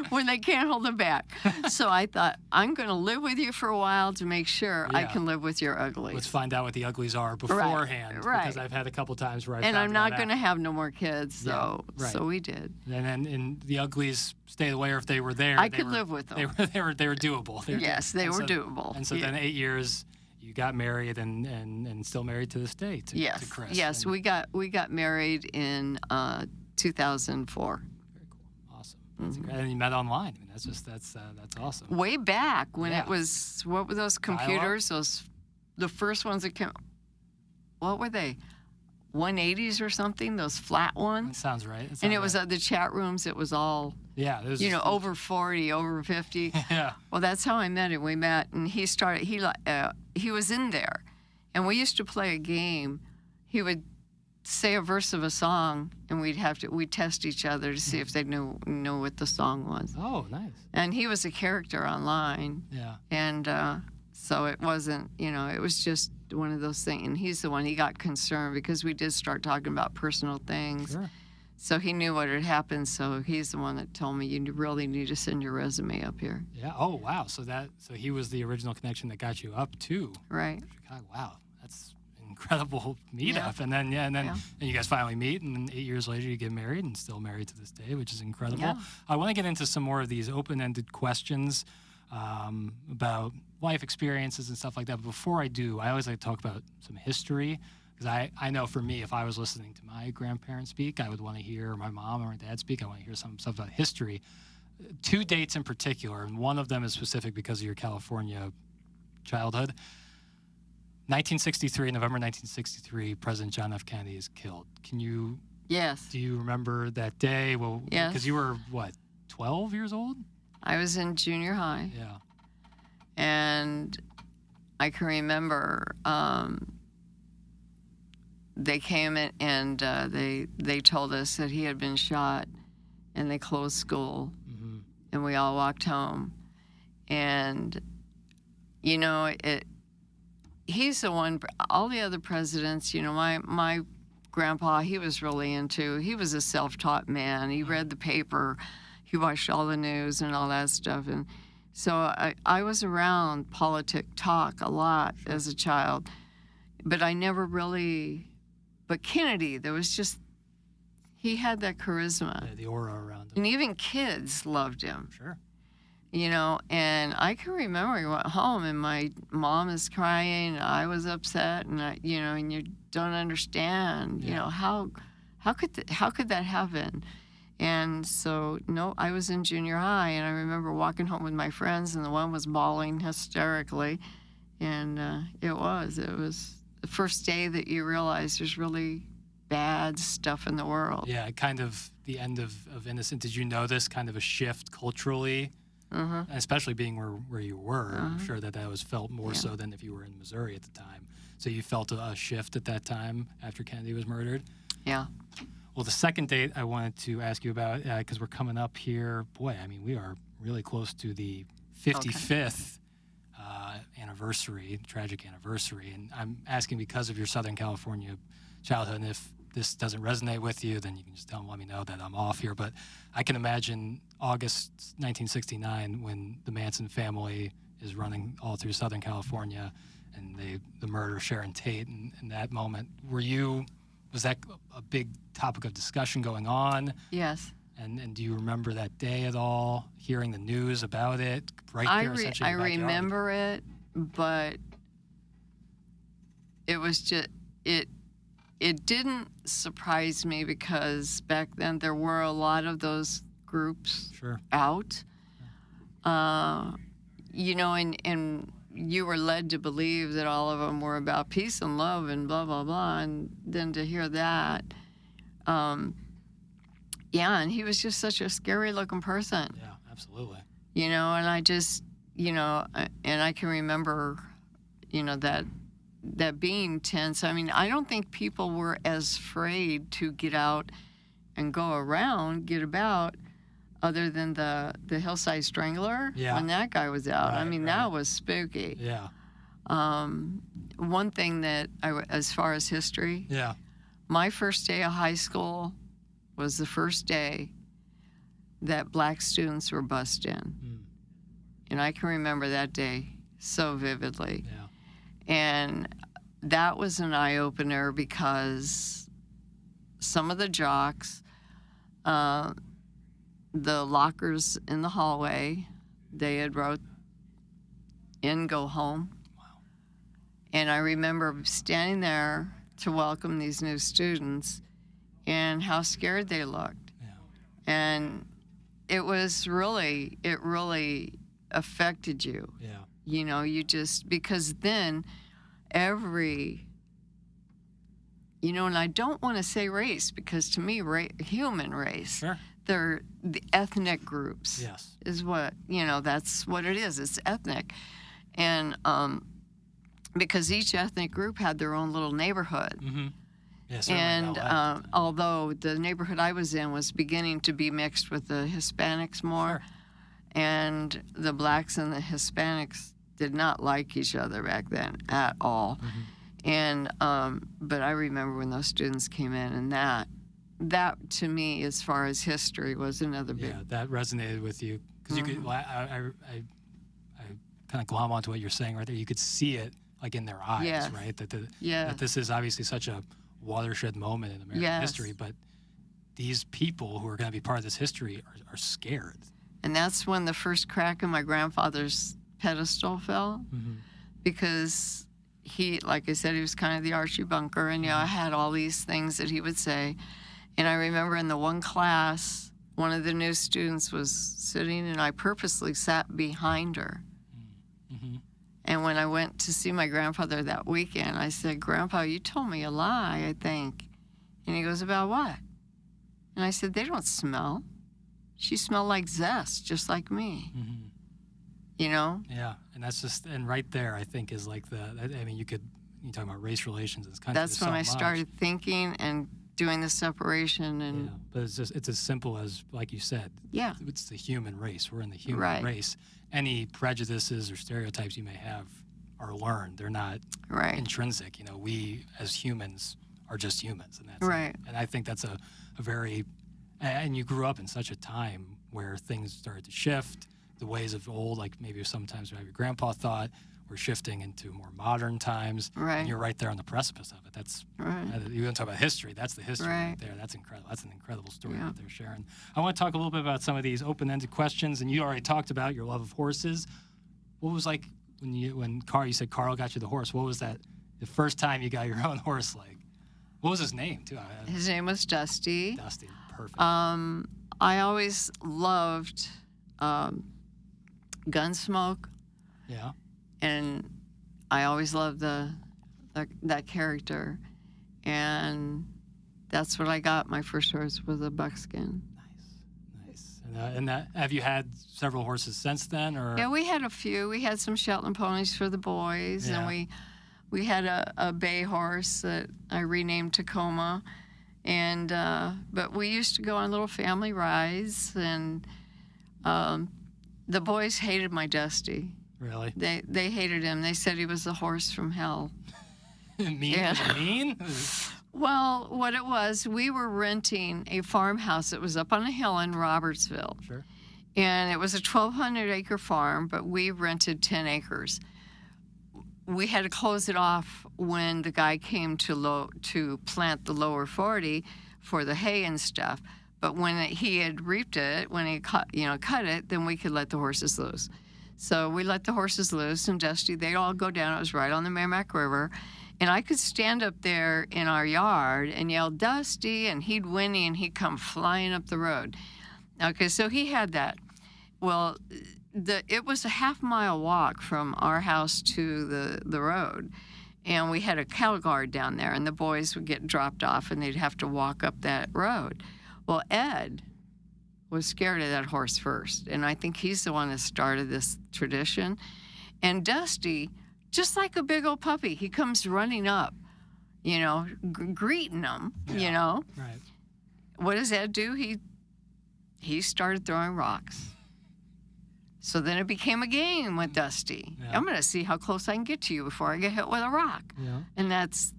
When they can't hold them back. So I thought, I'm going to live with you for a while to make sure I can live with your uglies. Let's find out what the uglies are beforehand. Right. Because I've had a couple times where and I'm not going to have no more kids, so we did. And then the uglies stayed away, or if they were there, I could live with them. They were doable. They were doable. And so then 8 years, you got married and still married to this day to Chris. Yes, and we got married in 2004. Very cool, awesome. And you met online. I mean, that's awesome. Way back when it was, what were those computers? Dial-up? The first ones that came. What were they? 180s or something? Those flat ones. That sounds right. And it was the chat rooms. It was all. Yeah, over 40, over 50. Yeah. Well, that's how I met him. We met, and he was in there, and we used to play a game. He would say a verse of a song, and we'd test each other to see if they knew what the song was. Oh, nice. And he was a character online. Yeah. And so it wasn't, it was just one of those things. And he's the one, he got concerned because we did start talking about personal things. Sure. So he knew what had happened. So he's the one that told me, you really need to send your resume up here. Yeah. Oh, wow. So he was the original connection that got you up to right. Chicago. Wow. That's an incredible meetup. Yeah. And then you guys finally meet, and then 8 years later you get married, and still married to this day, which is incredible. Yeah. I want to get into some more of these open-ended questions about life experiences and stuff like that. But before I do, I always like to talk about some history. Because I know for me, if I was listening to my grandparents speak, I would want to hear my mom or my dad speak. I want to hear some stuff about history. 2 dates in particular, and one of them is specific because of your California childhood. 1963, November 1963, President John F. Kennedy is killed. Yes. Do you remember that day? Well, yes. Because you were, 12 years old? I was in junior high. Yeah. And I can remember... they came in and they told us that he had been shot, and they closed school, and we all walked home. And, he's the one, all the other presidents, my grandpa, he was a self-taught man. He read the paper, he watched all the news and all that stuff. And so I was around politic talk a lot as a child, but I never really... But Kennedy, he had that charisma. Yeah, the aura around him. And even kids loved him. Sure. And I can remember we went home and my mom is crying, and I was upset, and and you don't understand, how could that happen? And so, I was in junior high, and I remember walking home with my friends, and the one was bawling hysterically, and it was the first day that you realize there's really bad stuff in the world. Yeah, kind of the end of innocent. Did you notice kind of a shift culturally, especially being where you were? I'm sure that was felt more so than if you were in Missouri at the time. So you felt a shift at that time after Kennedy was murdered? Yeah. Well, the second date I wanted to ask you about, because we're coming up here, boy, I mean, we are really close to the 55th anniversary, tragic anniversary. And I'm asking because of your Southern California childhood, and if this doesn't resonate with you, then you can just tell them, let me know that I'm off here. But I can imagine August 1969 when the Manson family is running all through Southern California and the murder of Sharon Tate. And in that moment, was that a big topic of discussion going on? Yes. And do you remember that day at all, hearing the news about it right there essentially in your backyard? Remember it, but it was just, it didn't surprise me because back then there were a lot of those groups out. You know, and you were led to believe that all of them were about peace and love and blah, blah, blah. And then to hear that, yeah, and he was just such a scary looking person. Yeah, absolutely. You know, and I just, you know, and I can remember, you know, that being tense. I mean, I don't think people were as afraid to get out and go around, get about, other than the Hillside Strangler when that guy was out. I mean, that was spooky. Yeah. One thing that as far as history, my first day of high school was the first day that black students were bussed in. And I can remember that day so vividly. Yeah. And that was an eye-opener because some of the jocks, the lockers in the hallway, they had wrote in, go home. Wow. And I remember standing there to welcome these new students and how scared they looked. Yeah. And it really affected you. Yeah. You know, because then you know, and I don't want to say race because to me, human race, they're the ethnic groups. Yes. Is what, you know, that's what it is. It's ethnic. And because each ethnic group had their own little neighborhood. Mm-hmm. Yeah, and although the neighborhood I was in was beginning to be mixed with the Hispanics more, and the blacks and the Hispanics did not like each other back then at all. Mm-hmm. And but I remember when those students came in, and that to me, as far as history, was another big. Yeah, that resonated with you because you could. Well, I kind of glom onto what you're saying right there. You could see it like in their eyes, right? That this is obviously such a watershed moment in American history, but these people who are going to be part of this history are scared. And that's when the first crack in my grandfather's pedestal fell, because he, like I said, he was kind of the Archie Bunker, and you know, I had all these things that he would say. And I remember in the one class, one of the new students was sitting, and I purposely sat behind her. Mm-hmm. And when I went to see my grandfather that weekend, I said, "Grandpa, you told me a lie, I think." And he goes, "About what?" And I said, "They don't smell. She smelled like zest, just like me." Mm-hmm. You know? Yeah, and that's just, and right there, I think, is like you talk about race relations in this country. That's when I started thinking and doing the separation. And but it's as simple as, like you said, it's the human race. We're in the human race. Any prejudices or stereotypes you may have are learned. They're not intrinsic. You know, we as humans are just humans, and that's it. And I think that's a very, and you grew up in such a time where things started to shift. The ways of old, like maybe sometimes what your grandpa thought, we're shifting into more modern times. And you're right there on the precipice of it. That's you want to talk about history. That's the history right there. That's incredible. That's an incredible story right there, Sharon. I want to talk a little bit about some of these open-ended questions, and you already talked about your love of horses. What was like when you said Carl got you the horse? What was that? The first time you got your own horse, like, what was his name too? His name was Dusty. Dusty, perfect. I always loved Gunsmoke. Yeah. And I always loved that character, and that's what I got. My first horse was a buckskin. Nice. And have you had several horses since then, or? Yeah, we had a few. We had some Shetland ponies for the boys, and we had a bay horse that I renamed Tacoma, and but we used to go on little family rides, and the boys hated my Dusty. Really? They hated him. They said he was the horse from hell. Mean? Well, what it was, we were renting a farmhouse that was up on a hill in Robertsville. Sure. And it was a 1,200-acre farm, but we rented 10 acres. We had to close it off when the guy came to plant the lower 40 for the hay and stuff. But when he had reaped it, when he cut it, then we could let the horses loose. So we let the horses loose, and Dusty, they'd all go down. It was right on the Merrimack River. And I could stand up there in our yard and yell, Dusty, and he'd whinny, and he'd come flying up the road. Okay, so he had that. Well, it was a half-mile walk from our house to the road. And we had a cattle guard down there, and the boys would get dropped off, and they'd have to walk up that road. Well, Ed was scared of that horse first, and I think he's the one that started this tradition. And Dusty, just like a big old puppy, he comes running up, greeting them, Right. What does Ed do? He started throwing rocks. So then it became a game with Dusty. Yeah. I'm going to see how close I can get to you before I get hit with a rock. Yeah. And that's,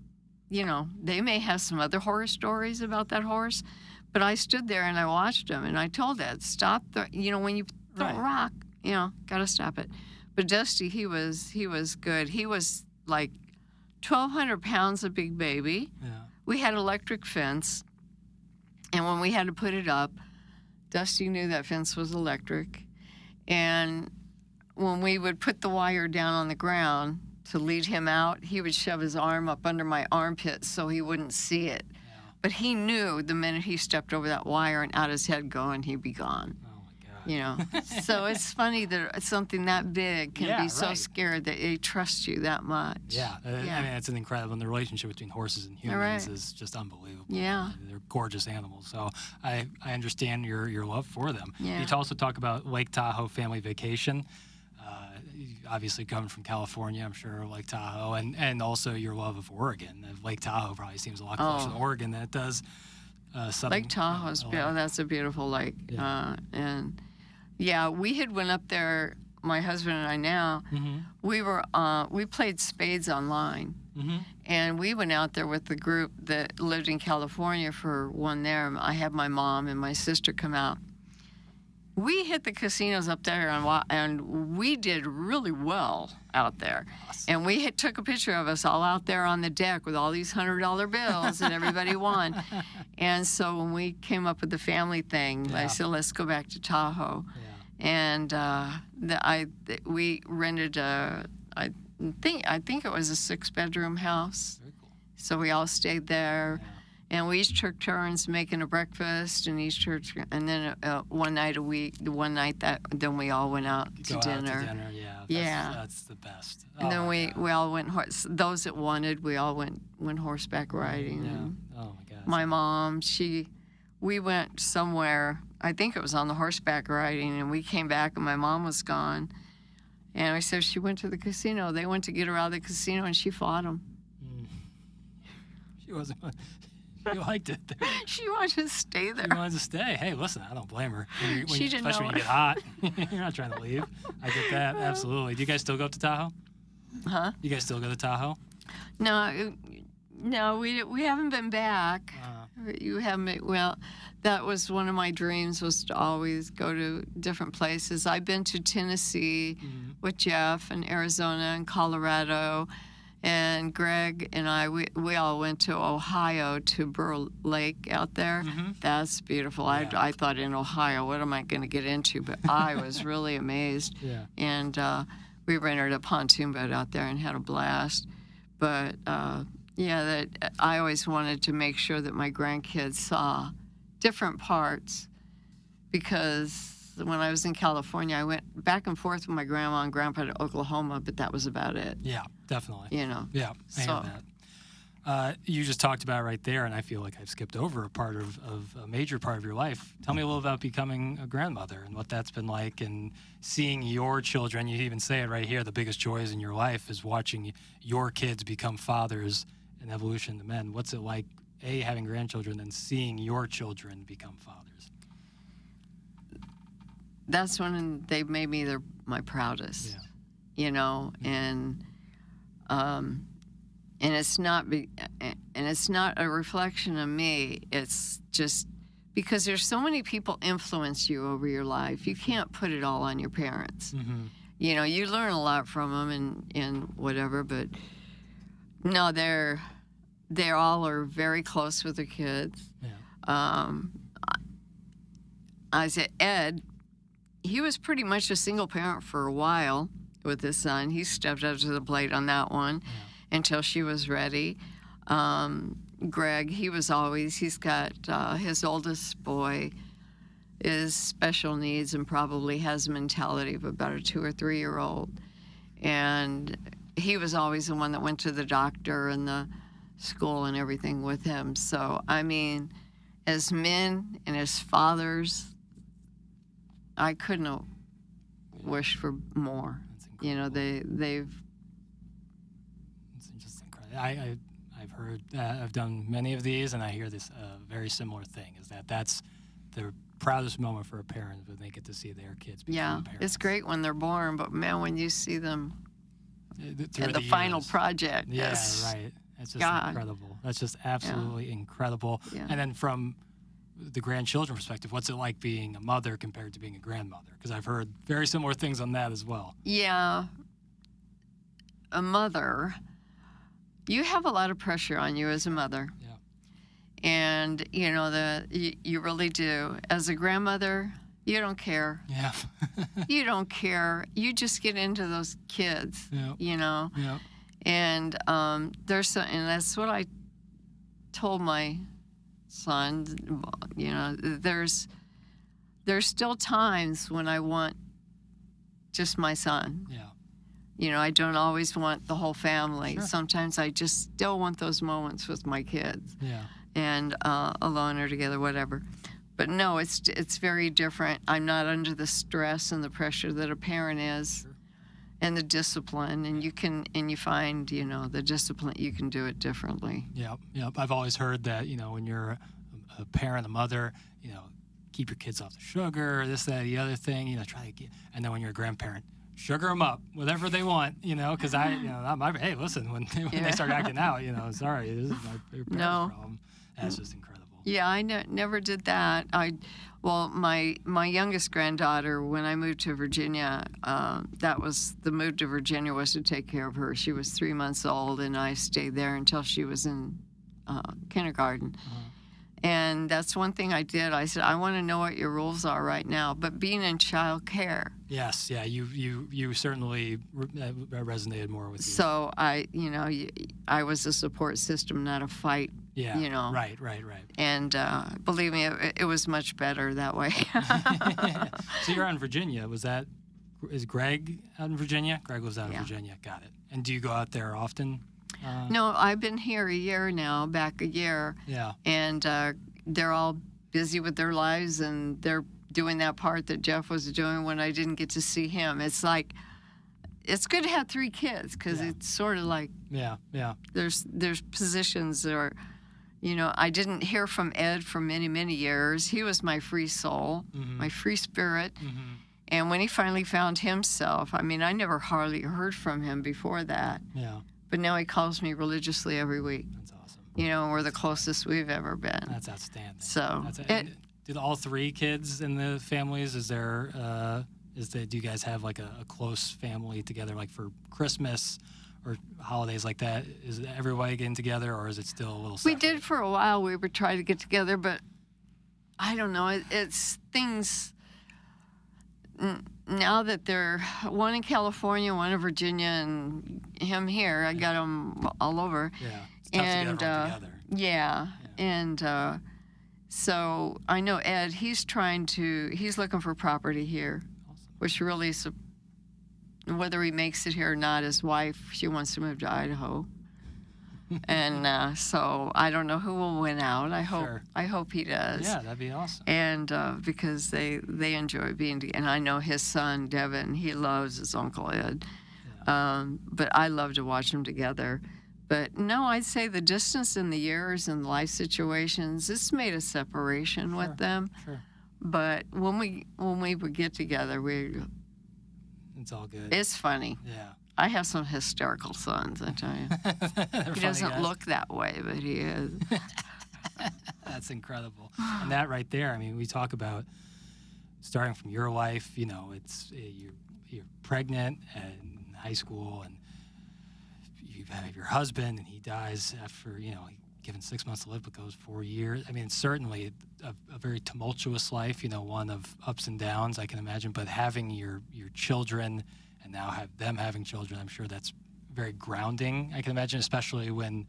they may have some other horror stories about that horse, but I stood there and I watched him, and I told Ed, stop, when you throw a rock, got to stop it. But Dusty, he was good. He was like 1,200 pounds, a big baby. Yeah. We had electric fence, and when we had to put it up, Dusty knew that fence was electric. And when we would put the wire down on the ground to lead him out, he would shove his arm up under my armpit so he wouldn't see it. Yeah. But he knew the minute he stepped over that wire and out his head going, he'd be gone. So it's funny that something that big can be so scared that they trust you that much. Yeah. I mean, it's an incredible, and the relationship between horses and humans is just unbelievable. Yeah. They're gorgeous animals. So I understand your love for them. Yeah. You also talk about Lake Tahoe family vacation. Obviously coming from California, I'm sure Lake Tahoe, and also your love of Oregon. Lake Tahoe probably seems a lot closer to Oregon than it does southern. Lake Tahoe's that's a beautiful lake. Yeah. And we had went up there, my husband and I now. Mm-hmm. We played spades online. Mm-hmm. And we went out there with the group that lived in California for one there. I had my mom and my sister come out. We hit the casinos up there, and we did really well out there. Awesome. And we took a picture of us all out there on the deck with all these $100 bills that everybody won. And so when we came up with the family thing, I said, let's go back to Tahoe. Yeah. And we rented I think it was a 6-bedroom house. Very cool. So we all stayed there. Yeah. And we each took turns making a breakfast, and and then one night a week, then we all went out to dinner. That's the best. And then we all went those that wanted, we all went horseback riding. Yeah. Oh my God. My mom, we went somewhere. I think it was on the horseback riding, and we came back, and my mom was gone. And I said she went to the casino. They went to get her out of the casino, and she fought them. She wasn't. She liked it there. She wanted to stay there. She wanted to stay. Hey, listen, I don't blame her. Especially when you get hot. You're not trying to leave. I get that. Absolutely. Do you guys still go up to Tahoe? Huh? You guys still go to Tahoe? No, we haven't been back. You haven't. Well, that was one of my dreams, was to always go to different places. I've been to Tennessee with Jeff, and Arizona and Colorado. And Greg and I, we all went to Ohio, to Burr Lake out there. Mm-hmm. That's beautiful. Yeah. I thought, in Ohio, what am I going to get into? But I was really amazed. Yeah. And we rented a pontoon boat out there and had a blast. But, that I always wanted to make sure that my grandkids saw different parts, because when I was in California, I went back and forth with my grandma and grandpa to Oklahoma, but that was about it. Yeah, definitely. Yeah, I hear that. You just talked about it right there, and I feel like I've skipped over a major part of your life. Tell me a little about becoming a grandmother and what that's been like, and seeing your children. You even say it right here, the biggest joys in your life is watching your kids become fathers and evolution to men. What's it like, A, having grandchildren, and seeing your children become fathers? That's when they made me my proudest, and it's not and it's not a reflection of me. It's just because there's so many people influence you over your life. You can't put it all on your parents. Mm-hmm. You know, you learn a lot from them and whatever, but no, they all are very close with their kids. Yeah. I said, Ed, he was pretty much a single parent for a while with his son. He stepped up to the plate on that one until she was ready. Greg, he's got his oldest boy is special needs and probably has a mentality of about a 2 or 3 year old. And he was always the one that went to the doctor and the school and everything with him. So, I mean, as men and as fathers, I couldn't have wished for more. You know, they've. It's just incredible. I've heard, I've done many of these, and I hear this very similar thing, is that's the proudest moment for a parent when they get to see their kids become parents. It's great when they're born, but man, when you see them at the final project. Yeah, right. It's just incredible. That's just absolutely incredible. Yeah. And then from the grandchildren perspective, what's it like being a mother compared to being a grandmother? Because I've heard very similar things on that as well. Yeah. A mother, you have a lot of pressure on you as a mother. Yeah. And, you know, you really do. As a grandmother, you don't care. Yeah. You don't care. You just get into those kids, you know. Yeah. And and that's what I told my son. You know, there's still times when I want just my son. Yeah. You know, I don't always want the whole family. Sure. Sometimes I just still want those moments with my kids. Yeah. And alone or together, whatever. But no, it's very different. I'm not under the stress and the pressure that a parent is. Sure. And the discipline, and you find, you know, the discipline, you can do it differently. Yep. I've always heard that, you know, when you're a parent, a mother, you know, keep your kids off the sugar, this, that, the other thing, you know, and then when you're a grandparent, sugar them up, whatever they want, you know, because hey, listen, when they start acting out, you know, sorry, this is my parents' problem. That's just incredible. Yeah, I never did that. My youngest granddaughter, when I moved to Virginia, the move to Virginia was to take care of her. She was 3 months old, and I stayed there until she was in kindergarten. Uh-huh. And that's one thing I did. I said, I want to know what your rules are right now. But being in child care. Yes, yeah, you certainly resonated more with you. So I was a support system, not a fight. Yeah, you know. Right. And believe me, it was much better that way. So you're out in Virginia. Is Greg out in Virginia? Greg was out in Virginia. Got it. And do you go out there often? No, I've been here a year now, back a year. Yeah. And they're all busy with their lives, and they're doing that part that Jeff was doing when I didn't get to see him. It's like, it's good to have 3 kids, because it's sort of like, there's positions that are, you know, I didn't hear from Ed for many, many years. He was my free soul, my free spirit. Mm-hmm. And when he finally found himself, I mean, I never hardly heard from him before that. Yeah. But now he calls me religiously every week. That's awesome. You know, we're the closest we've ever been. That's outstanding. So, did all 3 kids in the families, do you guys have like a close family together, like for Christmas or holidays like that? Is everybody getting together, or is it still a little separate? We did for a while. We would try to get together, but I don't know. It's things. Now that they're one in California, one in Virginia, and him here, I got them all over. Yeah, it's tough to get everyone together. Yeah. And so I know Ed. He's looking for property here, awesome. Which really, whether he makes it here or not, his wife, she wants to move to Idaho. And so I don't know who will win out. I hope he does. Yeah, that'd be awesome. And because they enjoy being together. And I know his son Devin, he loves his Uncle Ed. Yeah. But I love to watch them together. But no, I'd say the distance in the years and life situations, it's made a separation with them. Sure. But when we would get together, it's all good. It's funny. Yeah. I have some hysterical sons, I tell you. He doesn't look that way, but he is. That's incredible. And that right there, I mean, we talk about starting from your life, you know, it's you're pregnant and in high school, and you have your husband, and he dies after, you know, given 6 months to live, but goes 4 years. I mean, it's certainly a very tumultuous life, you know, one of ups and downs, I can imagine, but having your children and now have them having children, I'm sure that's very grounding, I can imagine, especially when,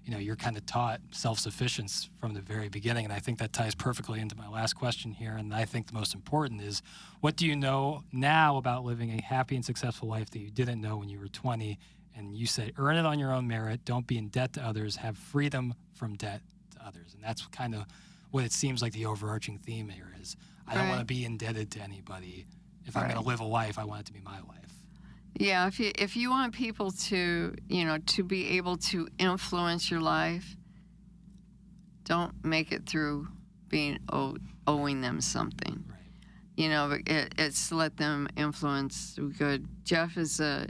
you know, you're kind of taught self-sufficiency from the very beginning. And I think that ties perfectly into my last question here. And I think the most important is, what do you know now about living a happy and successful life that you didn't know when you were 20? And you said, earn it on your own merit, don't be in debt to others, have freedom from debt to others. And that's kind of what it seems like the overarching theme here is. I don't want to be indebted to anybody. If I'm going to live a life, I want it to be my life. Yeah, if you want people to, you know, to be able to influence your life, don't make it through being owing them something. Right. You know, it's let them influence good. Jeff is a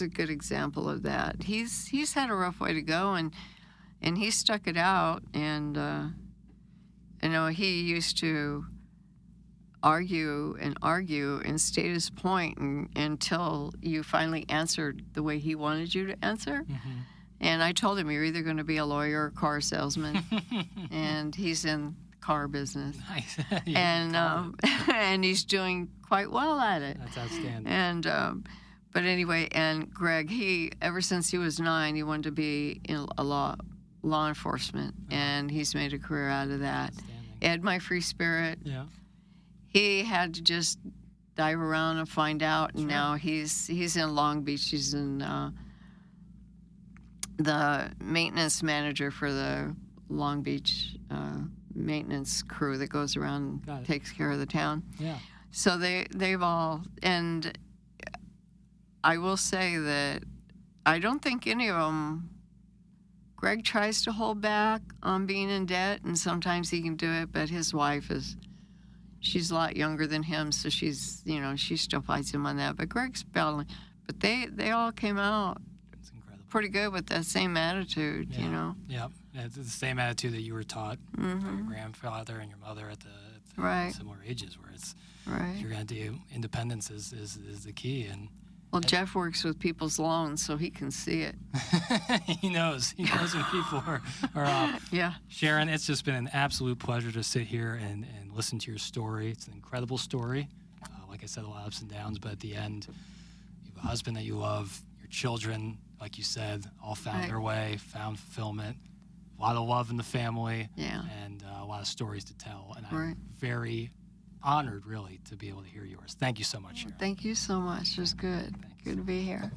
good example of that. He's had a rough way to go, and he stuck it out. And you know, he used to argue and state his point until you finally answered the way he wanted you to answer. Mm-hmm. And I told him, you're either going to be a lawyer or a car salesman. And he's in car business. Nice. And he's doing quite well at it. That's outstanding. And but anyway, and Greg, he ever since he was 9, he wanted to be in law enforcement, and he's made a career out of that. Ed, my free spirit. Yeah. He had to just dive around and find out, and now he's in Long Beach. He's in the maintenance manager for the Long Beach maintenance crew that goes around and takes care of the town. Yeah. So they've all, and I will say that I don't think any of them. Greg tries to hold back on being in debt, and sometimes he can do it, but his wife she's a lot younger than him, so she's, you know, she still fights him on that. But Greg's battling. But they all came out pretty good with that same attitude, you know. Yeah, it's the same attitude that you were taught by your grandfather and your mother at the similar ages, where it's you're going to do independence is the key. And well, Jeff works with people's loans, so he can see it. He knows when people are off. Yeah. Sharon, it's just been an absolute pleasure to sit here and listen to your story. It's an incredible story. Like I said, a lot of ups and downs, but at the end, you have a husband that you love, your children, like you said, all found their way, found fulfillment, a lot of love in the family, and a lot of stories to tell. And I'm very honored, really, to be able to hear yours. Thank you so much, Sharon. Thank you so much. It was good. Good to be here.